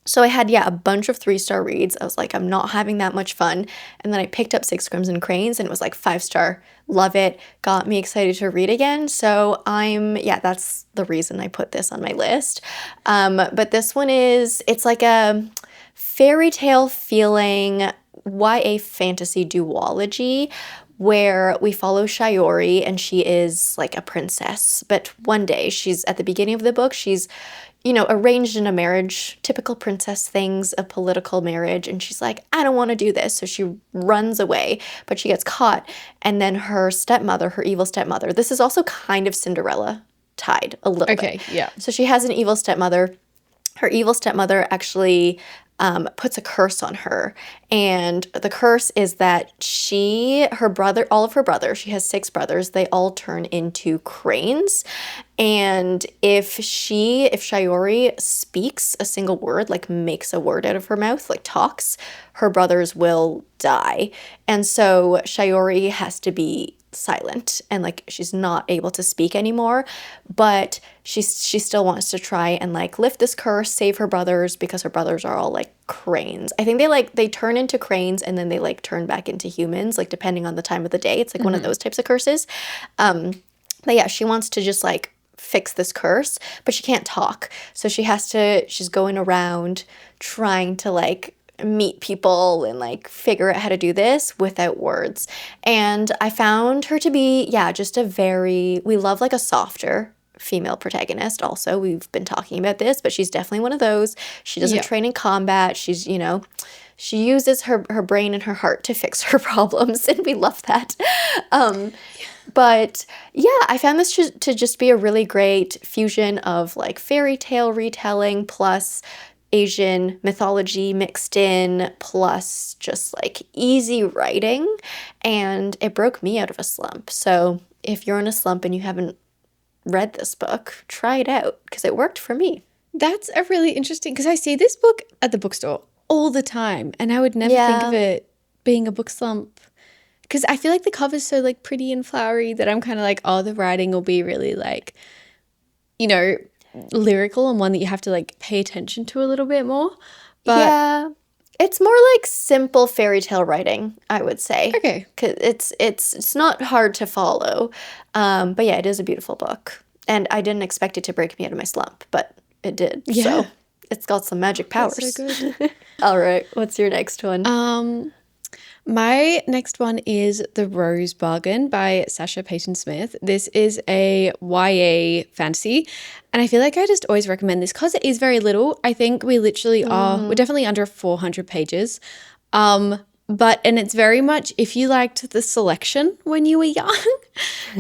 So I had, a bunch of 3-star reads. I was like, I'm not having that much fun. And then I picked up 6 Crimson Cranes and it was like 5-star. Love it. Got me excited to read again. So that's the reason I put this on my list. But this one it's like a fairy tale feeling YA fantasy duology where we follow Shiori and she is like a princess. But one day she's at the beginning of the book, she's arranged in a marriage, typical princess things, a political marriage. And she's like, I don't want to do this. So she runs away, but she gets caught. And then her stepmother, her evil stepmother, this is also kind of Cinderella tied a little bit. Okay, yeah. So she has an evil stepmother. Her evil stepmother actually puts a curse on her. And the curse is that all of her brothers, she has 6 brothers, they all turn into cranes. And if Shiori speaks a single word, like makes a word out of her mouth, like talks, her brothers will die. And so Shiori has to be silent and like she's not able to speak anymore, but she still wants to try and like lift this curse, save her brothers because her brothers are all like cranes. I think they turn into cranes and then they like turn back into humans, like depending on the time of the day. It's like one of those types of curses. But yeah, she wants to just like fix this curse, but she can't talk. So she's going around trying to like meet people and like figure out how to do this without words. And I found her to be, just we love like a softer female protagonist also. We've been talking about this, but she's definitely one of those. She doesn't train in combat. She's, she uses her brain and her heart to fix her problems, and we love that. But I found this to just be a really great fusion of like fairy tale retelling plus Asian mythology mixed in, plus just like easy writing, and it broke me out of a slump. So if you're in a slump and you haven't read this book, try it out because it worked for me. That's a really interesting, because I see this book at the bookstore all the time, and I would never think of Yeah. it being a book slump. Because I feel like the cover's so like pretty and flowery that I'm kind of like, oh, the writing will be really like, you know, lyrical and one that you have to like pay attention to a little bit more. But Yeah. It's more like simple fairy tale writing, I would say. okay. 'Cause it's not hard to follow. But yeah, it is a beautiful book. And I didn't expect it to break me out of my slump, but it did. Yeah. So it's got some magic That's powers. so good. All right, what's your next one? My next one is The Rose Bargain by Sasha Payton Smith. This is a YA fantasy, and I feel like I just always recommend this because it is very little. I think we literally we're definitely under 400 pages. And it's very much, if you liked the selection when you were young,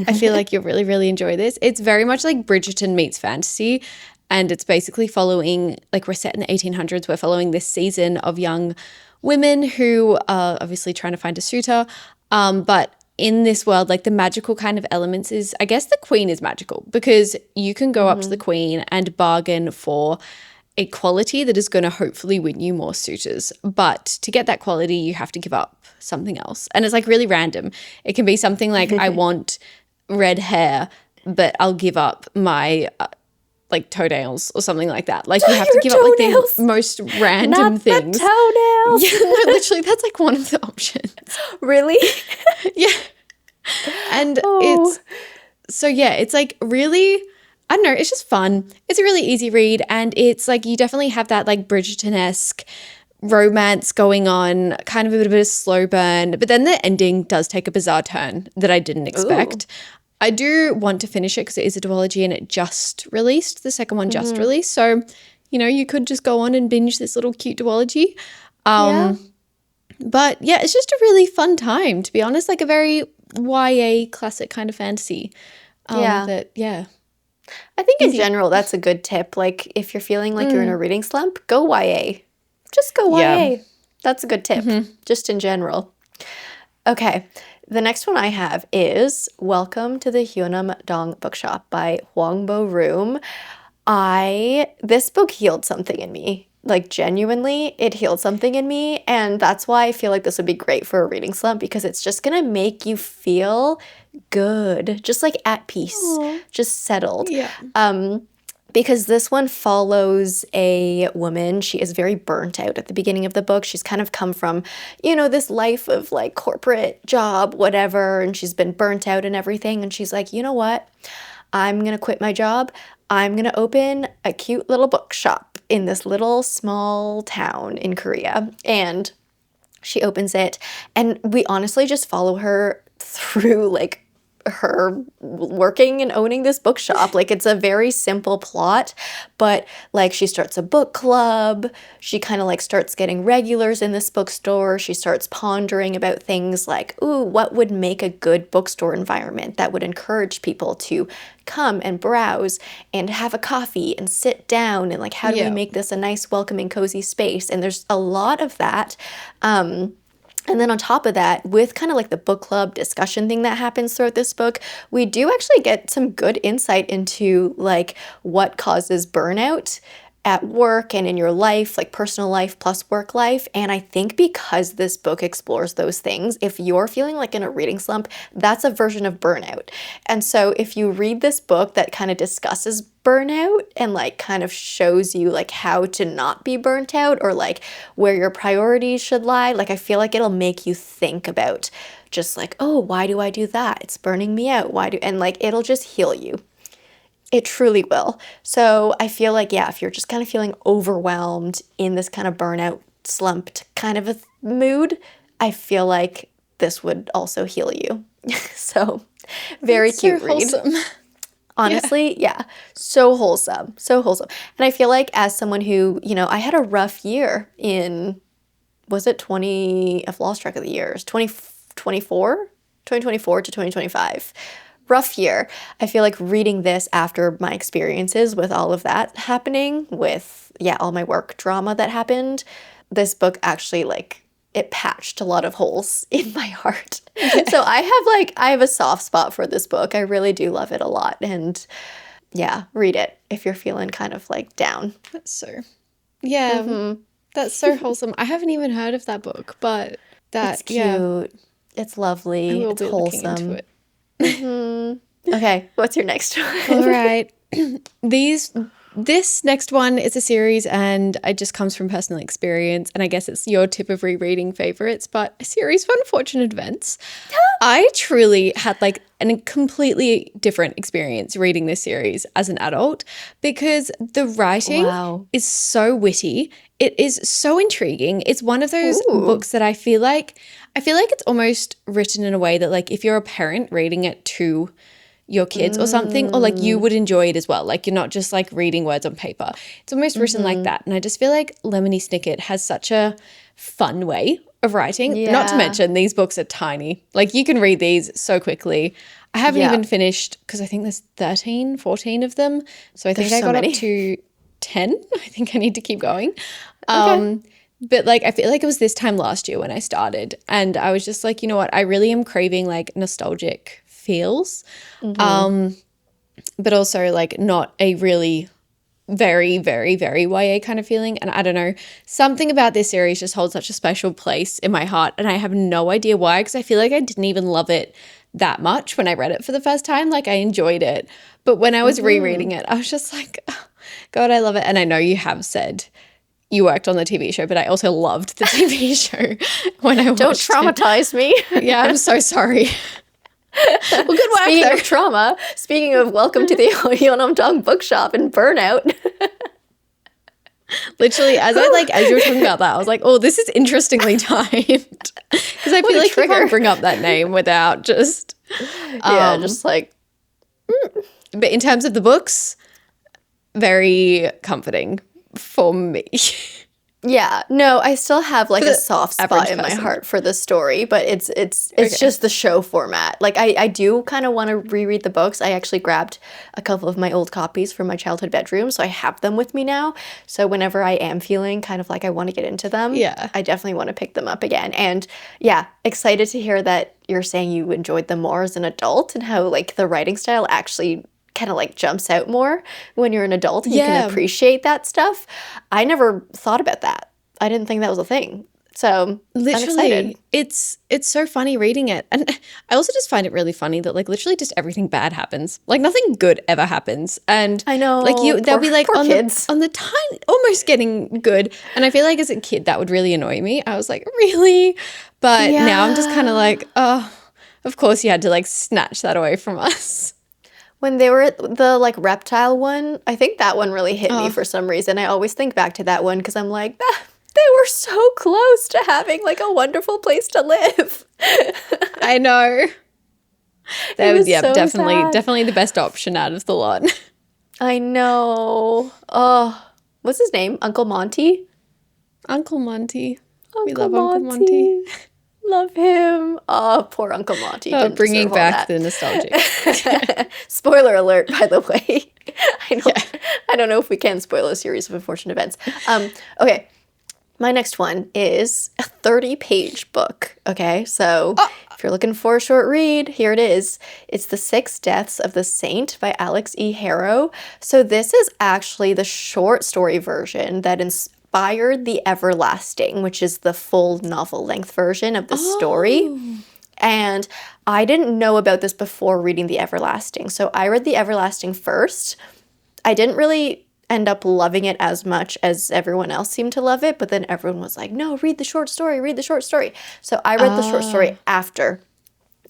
I feel like you'll really, really enjoy this. It's very much like Bridgerton meets fantasy. And it's basically following, like, we're set in the 1800s. We're following this season of young women who are obviously trying to find a suitor. But in this world, like, the magical kind of elements is, I guess the queen is magical because you can go up to the queen and bargain for a quality that is going to hopefully win you more suitors. But to get that quality, you have to give up something else. And it's like really random. It can be something like, I want red hair, but I'll give up my like toenails or something like that. Like you have to give up like the most random Not things. the toenails. Yeah, no, literally, that's like one of the options. Really? Yeah. And it's like really, I don't know, it's just fun. It's a really easy read, and it's like you definitely have that like Bridgerton-esque romance going on, kind of a bit of a slow burn, but then the ending does take a bizarre turn that I didn't expect. I do want to finish it because it is a duology and it just released. The second one just released. So, you know, you could just go on and binge this little cute duology. But yeah, it's just a really fun time, to be honest. Like a very YA classic kind of fantasy. I think in general, that's a good tip. Like if you're feeling like you're in a reading slump, go YA. Just go YA. That's a good tip, just in general. Okay. The next one I have is Welcome to the Hyunam-dong Bookshop by Hwangbo Room. This book healed something in me. Like genuinely, it healed something in me. And that's why I feel like this would be great for a reading slump because it's just going to make you feel good. Just like at peace, just settled. Yeah. Because this one follows a woman. She is very burnt out at the beginning of the book. She's kind of come from, you know, this life of like corporate job, whatever, and she's been burnt out and everything. And she's like, you know what? I'm going to quit my job. I'm going to open a cute little bookshop in this little small town in Korea. And she opens it. And we honestly just follow her through like her working and owning this bookshop. Like it's a very simple plot, but like she starts a book club. She kind of like starts getting regulars in this bookstore. She starts pondering about things like, ooh, what would make a good bookstore environment that would encourage people to come and browse and have a coffee and sit down, and like how do we make this a nice, welcoming, cozy space? And there's a lot of that. And then on top of that, with kind of like the book club discussion thing that happens throughout this book, we do actually get some good insight into like what causes burnout at work and in your life, like personal life plus work life. And I think because this book explores those things, if you're feeling like in a reading slump, that's a version of burnout. And so if you read this book that kind of discusses burnout and like kind of shows you like how to not be burnt out or like where your priorities should lie, like I feel like it'll make you think about just like, oh, why do I do that? It's burning me out. And like it'll just heal you. It truly will. So I feel like, yeah, if you're just kind of feeling overwhelmed in this kind of burnout, slumped kind of a mood, I feel like this would also heal you. So very That's cute so read. wholesome. Honestly, yeah, so wholesome, so wholesome. And I feel like as someone who, you know, I had a rough year in, was it 20, I've lost track of the years, 2024 to 2025. Rough year. I feel like reading this after my experiences with all of that happening with, all my work drama that happened, this book actually like, it patched a lot of holes in my heart. So I have a soft spot for this book. I really do love it a lot. And yeah, read it if you're feeling kind of like down. That's so, yeah, that's so wholesome. I haven't even heard of that book, but It's that, yeah, cute. It's I lovely. will It's be looking into wholesome. it. Okay, what's your next one? All right. This next one is a series and it just comes from personal experience. And I guess it's your tip of rereading favorites, but a series of unfortunate events. I truly had like a completely different experience reading this series as an adult because the writing Wow. is so witty. It is so intriguing. It's one of those Ooh. books that I feel like it's almost written in a way that like if you're a parent reading it to your kids or something, or like you would enjoy it as well. Like you're not just like reading words on paper. It's almost written like that. And I just feel like Lemony Snicket has such a fun way of writing. Not to Yeah. mention these books are tiny. Like you can read these so quickly. I haven't Yeah. even finished because I think there's 13, 14 of them. So I think There's I so got many. up to 10. I think I need to keep going. Okay. But like I feel like it was this time last year when I started and I was just like, you know what, I really am craving like nostalgic feels. But also like not a really very, very, very YA kind of feeling. And I don't know, something about this series just holds such a special place in my heart. And I have no idea why, because I feel like I didn't even love it that much when I read it for the first time. Like I enjoyed it. But when I was rereading it, I was just like, oh, God, I love it. And I know you have said you worked on the TV show, but I also loved the TV show when I watched Don't it. traumatize me. Yeah, I'm so sorry. Well, good work Speaking there. of trauma, speaking of welcome to the hyunam-dong bookshop and burnout. Literally, as you were talking about that, I was like, oh, this is interestingly timed. Because I feel a like you trigger. can't bring up that name without just, Yeah, just like, but in terms of the books, very comforting for me. yeah. No, I still have like For a the soft spot average in my person. heart for the story, but it's Okay. just the show format. Like I do kind of want to reread the books. I actually grabbed a couple of my old copies from my childhood bedroom, so I have them with me now. So whenever I am feeling kind of like I want to get into them, Yeah. I definitely want to pick them up again. And yeah, excited to hear that you're saying you enjoyed them more as an adult and how like the writing style actually kind of like jumps out more when you're an adult and you Yeah. can appreciate that stuff. I never thought about that. I didn't think that was a thing. So I'm excited. Literally, it's so funny reading it. And I also just find it really funny that like literally just everything bad happens. Like nothing good ever happens. And I know, like they'll be like poor on kids. the tiny almost getting good. And I feel like as a kid that would really annoy me. I was like, really? But now I'm just kind of like, oh, of course you had to like snatch that away from us. When they were at the like reptile one, I think that one really hit me for some reason. I always think back to that one because I'm like, "Ah, they were so close to having like a wonderful place to live." I know. That was, was so sad. definitely the best option out of the lot. I know. Oh, what's his name? Uncle Monty? Uncle Monty. We Uncle love Uncle Monty. Love him. Oh, poor Uncle Monty. Oh, Didn't bringing deserve all back that. the nostalgia. Spoiler alert, by the way. I don't know if we can spoil a series of unfortunate events. Okay, my next one is a 30-page book. Okay, so if you're looking for a short read, here it is. It's The Six Deaths of the Saint by Alex E. Harrow. So this is actually the short story version that inspired The Everlasting, which is the full novel-length version of the story. And I didn't know about this before reading The Everlasting. So I read The Everlasting first. I didn't really end up loving it as much as everyone else seemed to love it, but then everyone was like, no, read the short story, read the short story. So I read the short story after.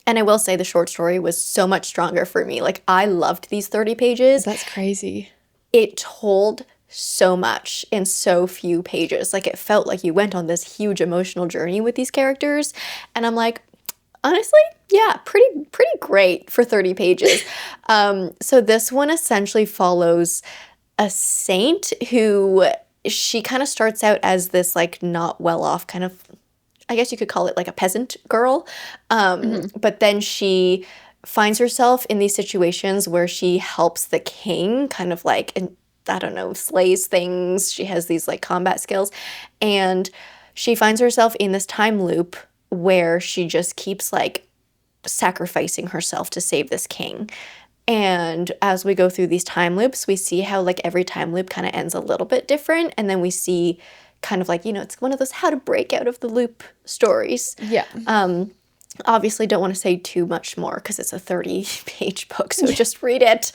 And I will say the short story was so much stronger for me. Like I loved these 30 pages. That's crazy. It told so much in so few pages. Like it felt like you went on this huge emotional journey with these characters. And I'm like, honestly, yeah, pretty great for 30 pages. So this one essentially follows a saint who she kind of starts out as this like not well off kind of, I guess you could call it like a peasant girl. But then she finds herself in these situations where she helps the king kind of like, I don't know, slays things. She has these like combat skills. And she finds herself in this time loop where she just keeps like sacrificing herself to save this king. And as we go through these time loops, we see how like every time loop kind of ends a little bit different. And then we see kind of like, it's one of those how to break out of the loop stories. Yeah. Obviously don't want to say too much more because it's a 30-page book, so just read it.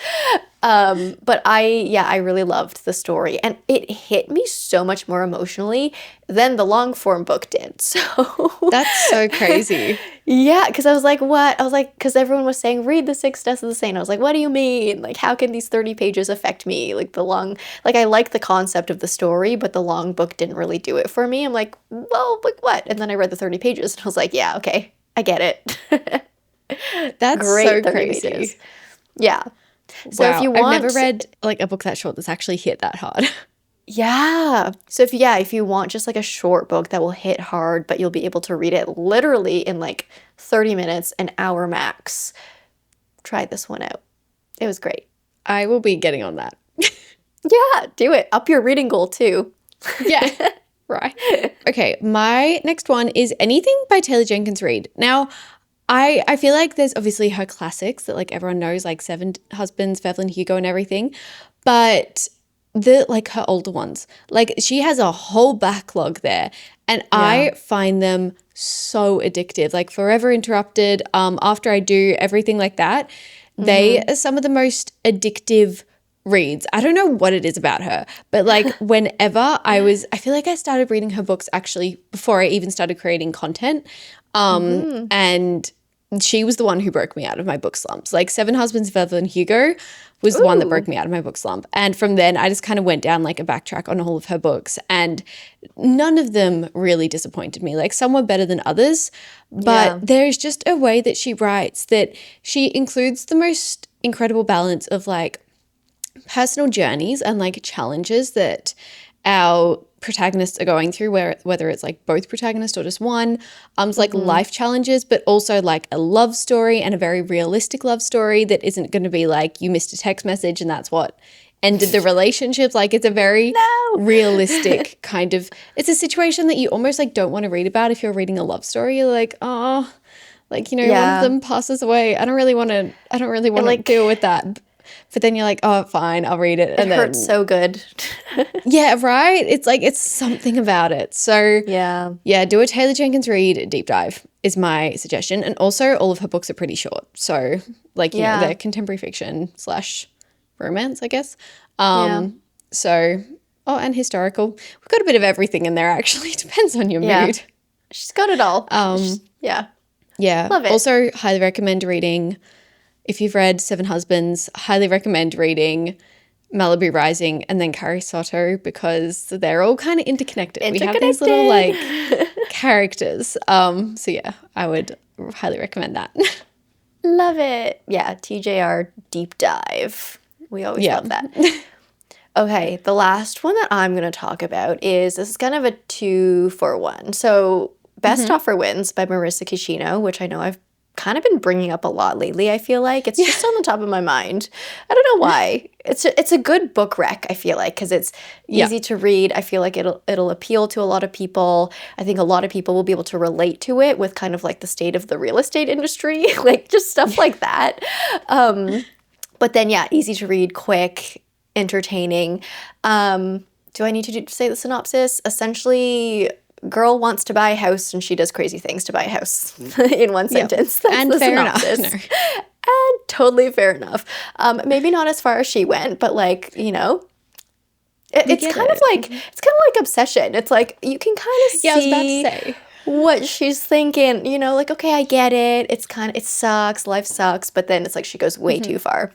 But I really loved the story, and it hit me so much more emotionally than the long form book did. So That's so crazy. yeah, because I was like, what? I was like, because everyone was saying, read the Six Deaths of the Saint. I was like, what do you mean? Like, how can these 30 pages affect me? Like, I like the concept of the story, but the long book didn't really do it for me. I'm like, well, like what? And then I read the 30 pages, and I was like, yeah, okay, I get it. That's Great so 30 crazy. pages. Yeah. So Wow. if you want, I've never read like a book that short that's actually hit that hard. yeah. So if you want just like a short book that will hit hard, but you'll be able to read it literally in like 30 minutes, an hour max, try this one out. It was great. I will be getting on that. Yeah, do it. Up your reading goal too. Yeah. Right. Okay, my next one is anything by Taylor Jenkins Reid. Now, I feel like there's obviously her classics that like everyone knows, like Seven Husbands, Evelyn Hugo and everything, but her older ones, like she has a whole backlog there, and I find them so addictive. Like Forever Interrupted, After I Do, everything like that. They are some of the most addictive reads. I don't know what it is about her, but like whenever I feel like I started reading her books actually before I even started creating content. And she was the one who broke me out of my book slumps. Like Seven Husbands of Evelyn Hugo was the one that broke me out of my book slump. And from then I just kind of went down like a backtrack on all of her books, and none of them really disappointed me. Like some were better than others, but there's just a way that she writes that she includes the most incredible balance of like personal journeys and like challenges that our protagonists are going through, whether it's like both protagonists or just one, like life challenges, but also like a love story, and a very realistic love story that isn't going to be like you missed a text message and that's what ended the relationship. Like it's a very realistic kind of, it's a situation that you almost like don't want to read about if you're reading a love story. You're like, oh, like, one of them passes away. I don't really want to like, deal with that. But then you're like, oh, fine, I'll read it. And it hurts so good. Yeah, right? It's like, it's something about it. So yeah, do a Taylor Jenkins Reid deep dive is my suggestion. And also all of her books are pretty short. So like, they're contemporary fiction / romance, I guess. So, and historical. We've got a bit of everything in there, actually. It depends on your mood. She's got it all. Yeah. Love it. Also, highly recommend reading, if you've read Seven Husbands, highly recommend reading Malibu Rising and then Carrie Soto, because they're all kind of interconnected. We have these little like characters. So yeah, I would highly recommend that. Love it. Yeah, TJR deep dive. We always love that. Okay, the last one that I'm going to talk about this is kind of a 2-for-1. So Best Offer Wins by Marissa Kishino, which I know I've kind of been bringing up a lot lately. I feel like it's just on the top of my mind. I don't know why. It's a good book rec, I feel like, because it's easy to read. I feel like it'll appeal to a lot of people. I think a lot of people will be able to relate to it with kind of like the state of the real estate industry, like just stuff like that. But then easy to read, quick, entertaining. Do I need to say the synopsis? Essentially, girl wants to buy a house and she does crazy things to buy a house in one sentence. That's and the fair synopsis. enough. No. And totally fair enough. Maybe not as far as she went, but like, it's kind of like Obsession. It's like you can kind of see I was about to say what she's thinking, like, okay, I get it. It sucks, life sucks, but then it's like she goes way too far.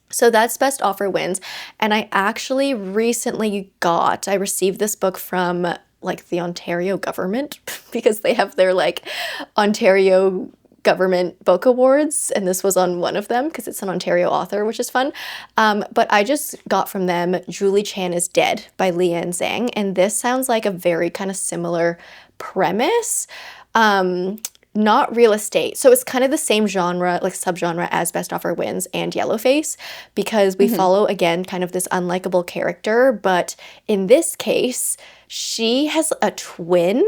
So that's Best Offer Wins. And I actually recently I received this book from like the Ontario government because they have their like Ontario government book awards, and this was on one of them because it's an Ontario author, which is fun. But I just got from them Julie Chan is Dead by Leanne Zhang, and this sounds like a very kind of similar premise. Not real estate. So it's kind of the same genre, like subgenre as Best Offer Wins and Yellowface, because we follow, again, kind of this unlikable character. But in this case, she has a twin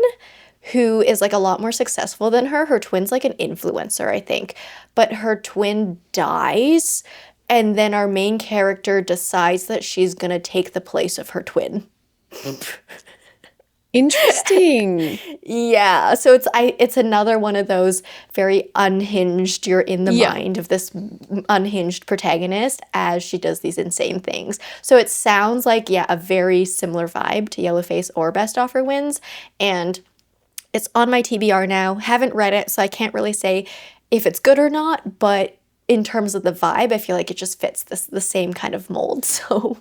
who is like a lot more successful than her. Her twin's like an influencer, I think, but her twin dies, and then our main character decides that she's gonna take the place of her twin. Interesting. Yeah, so it's another one of those very unhinged, you're in the mind of this unhinged protagonist as she does these insane things. So it sounds like, yeah, a very similar vibe to Yellowface or Best Offer Wins, and it's on my TBR now. Haven't read it, so I can't really say if it's good or not, but in terms of the vibe, I feel like it just fits the same kind of mold. So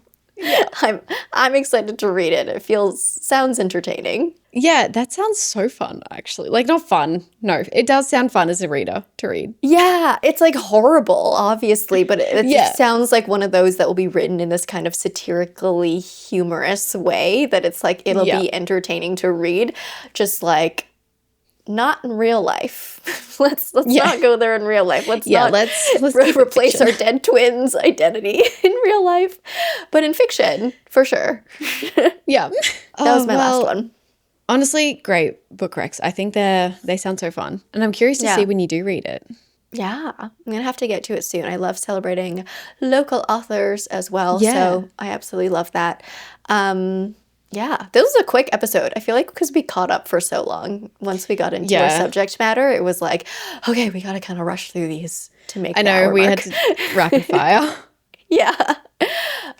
I'm excited to read it. It sounds entertaining. Yeah, that sounds so fun, actually. Like, not fun. No, it does sound fun as a reader to read. Yeah, it's like horrible, obviously, but it just sounds like one of those that will be written in this kind of satirically humorous way that it's like it'll be entertaining to read, just like not in real life. Let's not go there in real life. Let's replace our dead twins' identity in real life, but in fiction, for sure. Yeah. That was my last one. Honestly, great book recs. I think they sound so fun. And I'm curious to see when you do read it. Yeah, I'm going to have to get to it soon. I love celebrating local authors as well, Yeah. so I absolutely love that. Yeah, this was a quick episode. I feel like because we caught up for so long, once we got into our subject matter, it was like, okay, we got to kind of rush through these to make the hour we mark. had to rapid fire. Yeah.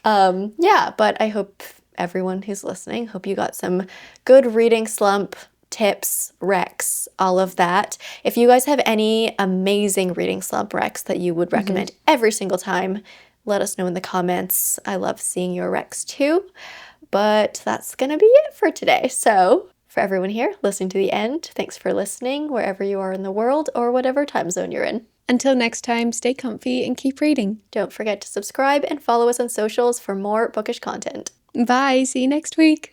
Yeah, but I hope everyone who's listening, hope you got some good reading slump tips, recs, all of that. If you guys have any amazing reading slump recs that you would recommend every single time, let us know in the comments. I love seeing your recs too. But that's going to be it for today. So for everyone here listening to the end, thanks for listening wherever you are in the world or whatever time zone you're in. Until next time, stay comfy and keep reading. Don't forget to subscribe and follow us on socials for more bookish content. Bye. See you next week.